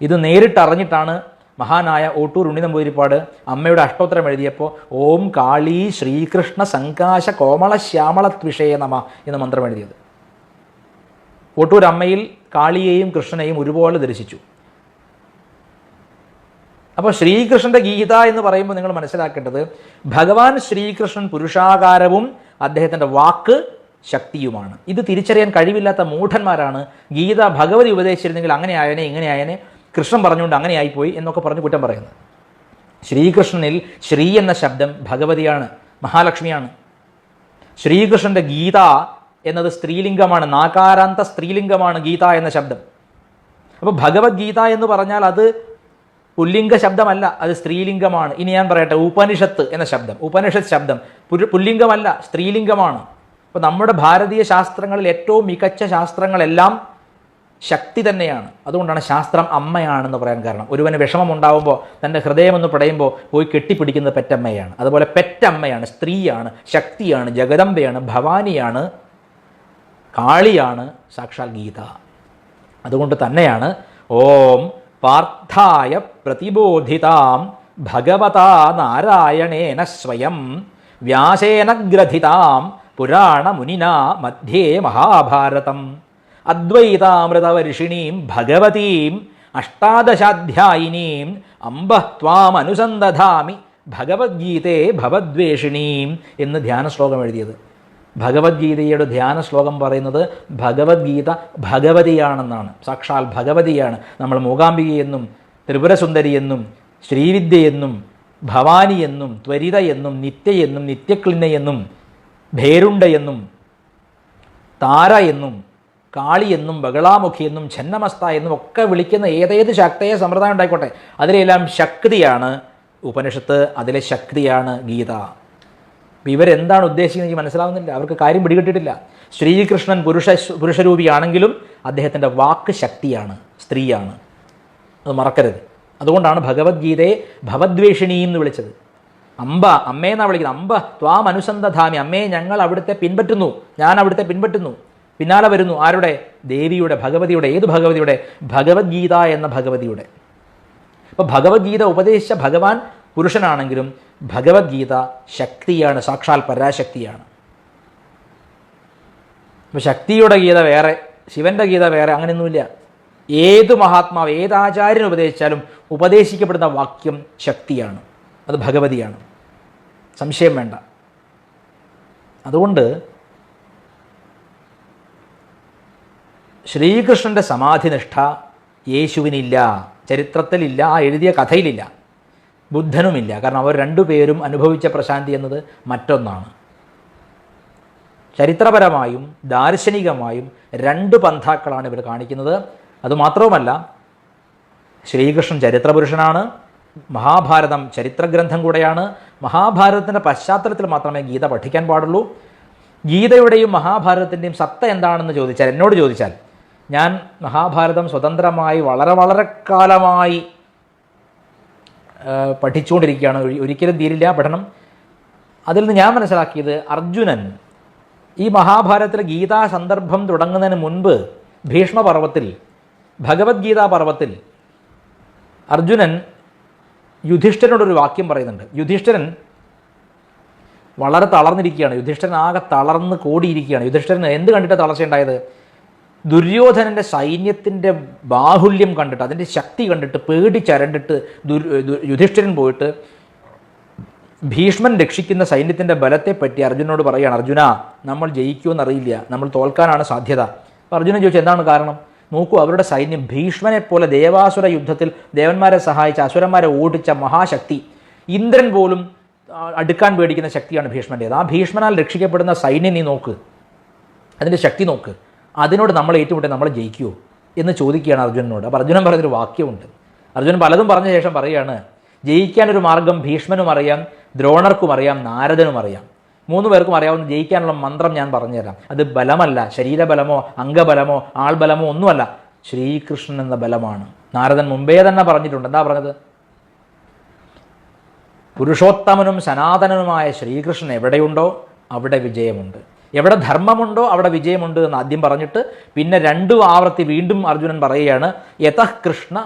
ഇത് നേരിട്ട് അറിഞ്ഞിട്ടാണ് മഹാനായ ഓട്ടൂർ ഉണ്ണി നമ്പൂതിരിപ്പാട് അമ്മയുടെ അഷ്ടോത്തരം എഴുതിയപ്പോൾ ഓം കാളി ശ്രീകൃഷ്ണ സങ്കാശ കോമള ശ്യാമളത്വിഷയ നമ എന്ന മന്ത്രം എഴുതിയത്. ഓട്ടൂർ അമ്മയിൽ കാളിയെയും കൃഷ്ണനെയും ഒരുപോലെ ദർശിച്ചു. അപ്പോൾ ശ്രീകൃഷ്ണൻ്റെ ഗീത എന്ന് പറയുമ്പോൾ നിങ്ങൾ മനസ്സിലാക്കേണ്ടത്, ഭഗവാൻ ശ്രീകൃഷ്ണൻ പുരുഷാകാരവും അദ്ദേഹത്തിൻ്റെ വാക്ക് ശക്തിയുമാണ്. ഇത് തിരിച്ചറിയാൻ കഴിവില്ലാത്ത മൂഢന്മാരാണ് ഗീത ഭഗവതി ഉപദേശിച്ചിരുന്നെങ്കിൽ അങ്ങനെ ആയനെ ഇങ്ങനെ ആയനെ, കൃഷ്ണൻ പറഞ്ഞുകൊണ്ട് അങ്ങനെ ആയിപ്പോയി എന്നൊക്കെ പറഞ്ഞ് കുറ്റം പറയുന്നത്. ശ്രീകൃഷ്ണനിൽ ശ്രീ എന്ന ശബ്ദം ഭഗവതിയാണ്, മഹാലക്ഷ്മിയാണ്. ശ്രീകൃഷ്ണൻ്റെ ഗീത എന്നത് സ്ത്രീലിംഗമാണ്, നാകാരാന്ത സ്ത്രീലിംഗമാണ് ഗീത എന്ന ശബ്ദം. അപ്പോൾ ഭഗവത്ഗീത എന്ന് പറഞ്ഞാൽ അത് പുല്ലിംഗ ശബ്ദമല്ല, അത് സ്ത്രീലിംഗമാണ്. ഇനി ഞാൻ പറയട്ടെ, ഉപനിഷത്ത് എന്ന ശബ്ദം, ഉപനിഷത്ത് ശബ്ദം പുല്ലിംഗമല്ല, സ്ത്രീലിംഗമാണ്. അപ്പോൾ നമ്മുടെ ഭാരതീയ ശാസ്ത്രങ്ങളിൽ ഏറ്റവും മികച്ച ശാസ്ത്രങ്ങളെല്ലാം ശക്തി തന്നെയാണ്. അതുകൊണ്ടാണ് ശാസ്ത്രം അമ്മയാണെന്ന് പറയാൻ കാരണം. ഒരുവന് വിഷമം ഉണ്ടാകുമ്പോൾ, തൻ്റെ ഹൃദയമൊന്ന് പിടയുമ്പോൾ പോയി കെട്ടിപ്പിടിക്കുന്നത് പെറ്റമ്മയാണ്. അതുപോലെ പെറ്റമ്മയാണ്, സ്ത്രീയാണ്, ശക്തിയാണ്, ജഗദംബയാണ്, ഭവാനിയാണ്, കാളിയാണ്, സാക്ഷാൽ ഗീത. അതുകൊണ്ട് തന്നെയാണ് ഓം പാർത്ഥായ പ്രതിബോധിതാം ഭഗവതാ നാരായണേന സ്വയം വ്യാസേന ഗ്രഥിതാം പുരാണമുനിനാ മധ്യേ മഹാഭാരതം അദ്വൈതാമൃതവർഷിണീം ഭഗവതീം അഷ്ടാദശാധ്യായിനീം അംബ ത്വാമനുസന്ധധാമി ഭഗവദ്ഗീതേ ഭവദ്വേഷിണീം എന്ന് ധ്യാന ശ്ലോകം എഴുതിയത്. ഭഗവത്ഗീതയുടെ ധ്യാന ശ്ലോകം പറയുന്നത് ഭഗവത്ഗീത ഭഗവതിയാണെന്നാണ്, സാക്ഷാൽ ഭഗവതിയാണ്. നമ്മൾ മൂകാംബികയെന്നും ത്രിപുരസുന്ദരിയെന്നും ശ്രീവിദ്യയെന്നും ഭവാനിയെന്നും ത്വരിതയെന്നും നിത്യയെന്നും നിത്യക്ലിന്നയെന്നും ഭേരുണ്ടയെന്നും താര എന്നും കാളിയെന്നും ബഗളാമുഖിയെന്നും ഛന്നമസ്ത എന്നും ഒക്കെ വിളിക്കുന്ന ഏതേത് ശക്തയെ സമ്പ്രദായം ഉണ്ടായിക്കോട്ടെ, അതിലെല്ലാം ശക്തിയാണ് ഉപനിഷത്ത്, അതിലെ ശക്തിയാണ് ഗീത. അപ്പം ഇവരെന്താണ് ഉദ്ദേശിക്കുന്നത് എനിക്ക് മനസ്സിലാവുന്നില്ല. അവർക്ക് കാര്യം പിടികിട്ടിട്ടില്ല. ശ്രീകൃഷ്ണൻ പുരുഷരൂപിയാണെങ്കിലും അദ്ദേഹത്തിൻ്റെ വാക്ക് ശക്തിയാണ്, സ്ത്രീയാണ്. അത് മറക്കരുത്. അതുകൊണ്ടാണ് ഭഗവത്ഗീതയെ ഭവദ്വേഷിണി എന്ന് വിളിച്ചത്. അമ്മയെന്നാണ് വിളിക്കുന്നത്. അംബ ത്വാം അനുസന്ധധാമി, അമ്മയെ ഞങ്ങൾ അവിടുത്തെ പിൻപറ്റുന്നു, ഞാൻ അവിടുത്തെ പിൻപറ്റുന്നു, പിന്നാലെ വരുന്നു. ആരുടെ? ദേവിയുടെ, ഭഗവതിയുടെ. ഏത് ഭഗവതിയുടെ? ഭഗവത്ഗീത എന്ന ഭഗവതിയുടെ. അപ്പോൾ ഭഗവത്ഗീത ഉപദേശിച്ച ഭഗവാൻ പുരുഷനാണെങ്കിലും ഭഗവത്ഗീത ശക്തിയാണ്, സാക്ഷാൽ പരാശക്തിയാണ്. അപ്പോൾ ശക്തിയുടെ ഗീത വേറെ, ശിവൻ്റെ ഗീത വേറെ, അങ്ങനെയൊന്നുമില്ല. ഏത് മഹാത്മാവ്, ഏത് ആചാര്യൻ ഉപദേശിച്ചാലും ഉപദേശിക്കപ്പെടുന്ന വാക്യം ശക്തിയാണ്, അത് ഭഗവതിയാണ്, സംശയം വേണ്ട. അതുകൊണ്ട് ശ്രീകൃഷ്ണൻ്റെ സമാധിനിഷ്ഠ യേശുവിനില്ല, ചരിത്രത്തിലില്ല, ആ എഴുതിയ കഥയിലില്ല, ബുദ്ധനുമില്ല. കാരണം അവർ രണ്ടുപേരും അനുഭവിച്ച പ്രശാന്തി എന്നത് മറ്റൊന്നാണ്. ചരിത്രപരമായും ദാർശനികമായും രണ്ട് പന്ഥാക്കളാണ് ഇവർ കാണിക്കുന്നത്. അതുമാത്രവുമല്ല, ശ്രീകൃഷ്ണൻ ചരിത്രപുരുഷനാണ്, മഹാഭാരതം ചരിത്രഗ്രന്ഥം കൂടെയാണ്. മഹാഭാരതത്തിൻ്റെ പശ്ചാത്തലത്തിൽ മാത്രമേ ഗീത പഠിക്കാൻ പാടുള്ളൂ. ഗീതയുടെയും മഹാഭാരതത്തിൻ്റെയും സത്ത എന്താണെന്ന് ചോദിച്ചാൽ, എന്നോട് ചോദിച്ചാൽ, ഞാൻ മഹാഭാരതം സ്വതന്ത്രമായി വളരെ കാലമായി പഠിച്ചുകൊണ്ടിരിക്കുകയാണ്. ഒരിക്കലും തീരില്ല പഠനം. അതിൽ നിന്ന് ഞാൻ മനസ്സിലാക്കിയത്, അർജുനൻ ഈ മഹാഭാരതത്തിലെ ഗീതാ സന്ദർഭം തുടങ്ങുന്നതിന് മുൻപ് ഭീഷ്മപർവത്തിൽ, ഭഗവത്ഗീതാ പർവത്തിൽ അർജുനൻ യുധിഷ്ഠിരനോടൊരു വാക്യം പറയുന്നുണ്ട്. യുധിഷ്ഠിരൻ വളരെ തളർന്നിരിക്കുകയാണ്, യുധിഷ്ഠിരൻ ആകെ തളർന്ന് കോടിയിരിക്കുകയാണ്. യുധിഷ്ഠിരന് എന്ത് കണ്ടിട്ട് തളർച്ചയുണ്ടായത്? ദുര്യോധനൻ്റെ സൈന്യത്തിൻ്റെ ബാഹുല്യം കണ്ടിട്ട്, അതിൻ്റെ ശക്തി കണ്ടിട്ട് പേടിച്ചരണ്ടിട്ട് യുധിഷ്ഠിരൻ പോയിട്ട് ഭീഷ്മൻ രക്ഷിക്കുന്ന സൈന്യത്തിൻ്റെ ബലത്തെപ്പറ്റി അർജുനോട് പറയുകയാണ്, അർജുന, നമ്മൾ ജയിക്കുമെന്നറിയില്ല, നമ്മൾ തോൽക്കാനാണ് സാധ്യത. അപ്പോൾ അർജുനൻ ചോദിച്ചു, എന്താണ് കാരണം? നോക്കൂ, അവരുടെ സൈന്യം ഭീഷ്മനെ പോലെ ദേവാസുര യുദ്ധത്തിൽ ദേവന്മാരെ സഹായിച്ച, അസുരന്മാരെ ഓടിച്ച മഹാശക്തി, ഇന്ദ്രൻ പോലും അടുക്കാൻ പേടിക്കുന്ന ശക്തിയാണ് ഭീഷ്മൻ്റേത്. ആ ഭീഷ്മനാൽ രക്ഷിക്കപ്പെടുന്ന സൈന്യം നീ നോക്ക്, അതിൻ്റെ ശക്തി നോക്ക്, അതിനോട് നമ്മൾ ഏറ്റുമുട്ടി നമ്മൾ ജയിക്കുമോ എന്ന് ചോദിക്കുകയാണ് അർജുനനോട്. അപ്പോൾ അർജുനൻ പറഞ്ഞൊരു വാക്യമുണ്ട്. അർജുനൻ പലതും പറഞ്ഞ ശേഷം പറയുകയാണ്, ജയിക്കാനൊരു മാർഗം ഭീഷ്മനും അറിയാം, ദ്രോണർക്കും അറിയാം, നാരദനും അറിയാം. 3 പേർക്കും അറിയാവുന്ന ജയിക്കാനുള്ള മന്ത്രം ഞാൻ പറഞ്ഞുതരാം. അത് ബലമല്ല, ശരീരബലമോ അംഗബലമോ ആൾബലമോ ഒന്നുമല്ല, ശ്രീകൃഷ്ണൻ എന്ന ബലമാണ്. നാരദൻ മുമ്പേ തന്നെ പറഞ്ഞിട്ടുണ്ട്. എന്താ പറഞ്ഞത്? പുരുഷോത്തമനും സനാതനനുമായ ശ്രീകൃഷ്ണൻ എവിടെയുണ്ടോ അവിടെ വിജയമുണ്ട്, എവിടെ ധർമ്മമുണ്ടോ അവിടെ വിജയമുണ്ട് എന്ന് ആദ്യം പറഞ്ഞിട്ട് പിന്നെ 2 ആവർത്തി വീണ്ടും അർജുനൻ പറയുകയാണ്, യതഃ കൃഷ്ണ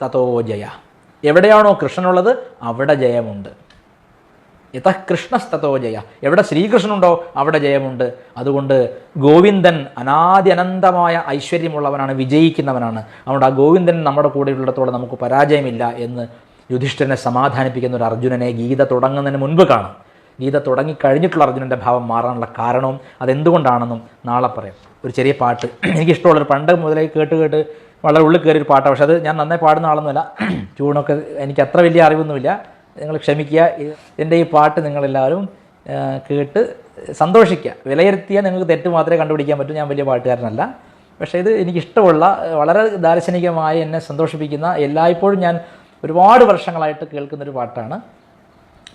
തതോ ജയ. എവിടെയാണോ കൃഷ്ണനുള്ളത് അവിടെ ജയമുണ്ട്. യതഃ കൃഷ്ണസ്തതോ ജയ. എവിടെ ശ്രീകൃഷ്ണനുണ്ടോ അവിടെ ജയമുണ്ട്. അതുകൊണ്ട് ഗോവിന്ദൻ അനാദി അനന്തമായ ഐശ്വര്യമുള്ളവനാണ്, വിജയിക്കുന്നവനാണ്. അതുകൊണ്ട് ആ ഗോവിന്ദൻ നമ്മുടെ കൂടെയുള്ളിടത്തോളം നമുക്ക് പരാജയമില്ല എന്ന് യുധിഷ്ഠിരനെ സമാധാനിപ്പിക്കുന്ന ഒരു അർജുനനെ ഗീത തുടങ്ങുന്നതിന് മുൻപ് കാണാം. ഗീത തുടങ്ങിക്കഴിഞ്ഞിട്ടുള്ള അർജുനൻ്റെ ഭാവം മാറാനുള്ള കാരണവും അതെന്തുകൊണ്ടാണെന്നും നാളെ പറയാം. ഒരു ചെറിയ പാട്ട് എനിക്കിഷ്ടമുള്ളൊരു, പണ്ട് മുതലേ കേട്ട് വളരെ ഉള്ളിൽ കയറിയൊരു പാട്ടാണ്. പക്ഷെ അത് ഞാൻ നന്നായി പാടുന്ന ആളൊന്നുമല്ല, ട്യൂണൊക്കെ എനിക്ക് അത്ര വലിയ അറിവൊന്നുമില്ല, നിങ്ങൾ ക്ഷമിക്കുക. എൻ്റെ ഈ പാട്ട് നിങ്ങളെല്ലാവരും കേട്ട് സന്തോഷിക്കുക. വിലയിരുത്തിയാൽ നിങ്ങൾക്ക് തെറ്റ് മാത്രമേ കണ്ടുപിടിക്കാൻ പറ്റൂ. ഞാൻ വലിയ പാട്ടുകാരനല്ല, പക്ഷേ ഇത് എനിക്കിഷ്ടമുള്ള, വളരെ ദാർശനികമായി എന്നെ സന്തോഷിപ്പിക്കുന്ന, എല്ലായ്പ്പോഴും ഞാൻ ഒരുപാട് വർഷങ്ങളായിട്ട് കേൾക്കുന്നൊരു പാട്ടാണ്.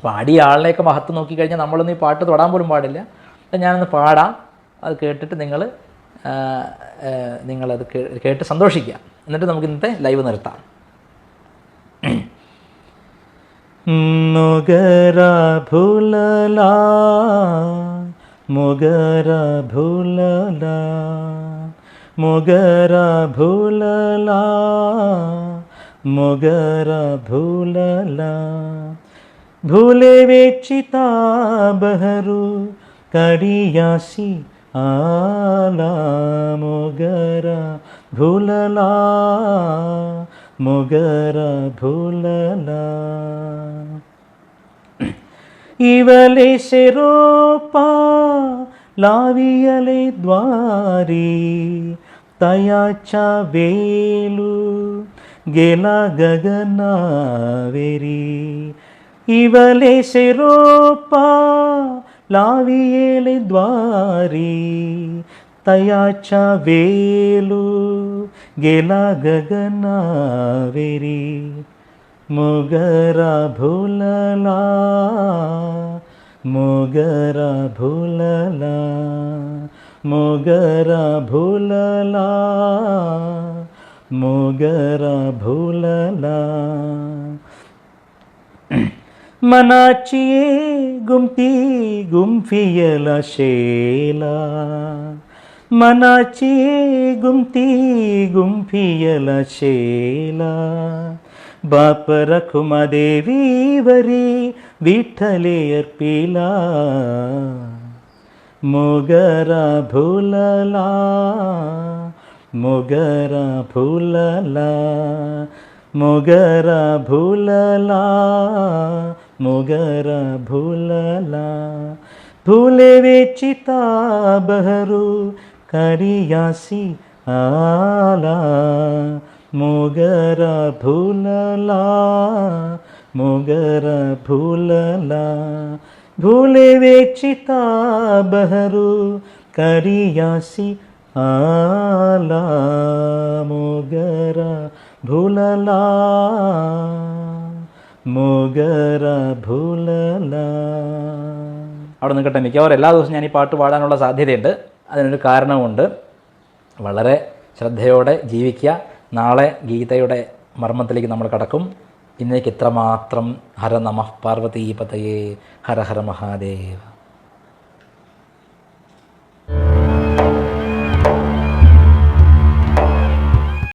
പാടിയ ആളിനെയൊക്കെ മഹത്വം നോക്കിക്കഴിഞ്ഞാൽ നമ്മളൊന്നും ഈ പാട്ട് തൊടാൻ പോലും പാടില്ല. ഞാനൊന്ന് പാടാം, അത് കേട്ടിട്ട് നിങ്ങളത് കേട്ട് സന്തോഷിക്കുക. എന്നിട്ട് നമുക്ക് ഇന്നത്തെ ലൈവ് നിർത്താം. मोगरा भूलला, मोगरा भूलला, मोगरा भूलला, मोगरा भूलला. भूले वेचिता बहरू कड़ियासी आला, मोगरा भूलला, मोगरा भूलला. इवले से रोपा लावियले द्वारी, तयाचा वेलू गेला गगनावेरी. इवले से रोपा लावियले द्वारी, तयाचा वेलू गेला गगनावेरी. मोगरा भूलला, मोगरा भूलला, मोगरा भूलला, मोगरा भूलला. मनाची गुमती गुंफियला शेला, मनाची गुमती गुंफियला शेला. बाप रखुमा देवी वरी विठ्ठले अर्पिला मोगरा भुलला मोगरा भुलला मोगरा भुलला मोगरा भुलला भूले वे चिता बहरू करियासी आला मोगरा भुलला मोगरा भुलला भूले वे चिता बहरू करियासी आला मोगरा भुलला मोगरा भुलला. അവിടെ നിൽക്കട്ടെ. മിക്കവാറും എല്ലാ ദിവസവും ഞാൻ ഈ പാട്ട് പാടാനുള്ള സാധ്യതയുണ്ട്. അതിനൊരു കാരണമുണ്ട്. വളരെ ശ്രദ്ധയോടെ ജീവിക്കുക. നാളെ ഗീതയുടെ മർമ്മത്തിലേക്ക് നമ്മൾ കടക്കും. ഇന്നേക്ക് ഇത്രമാത്രം. ഹര നമഃ പാർവതീപതയേ. ഹര ഹര മഹാദേവ.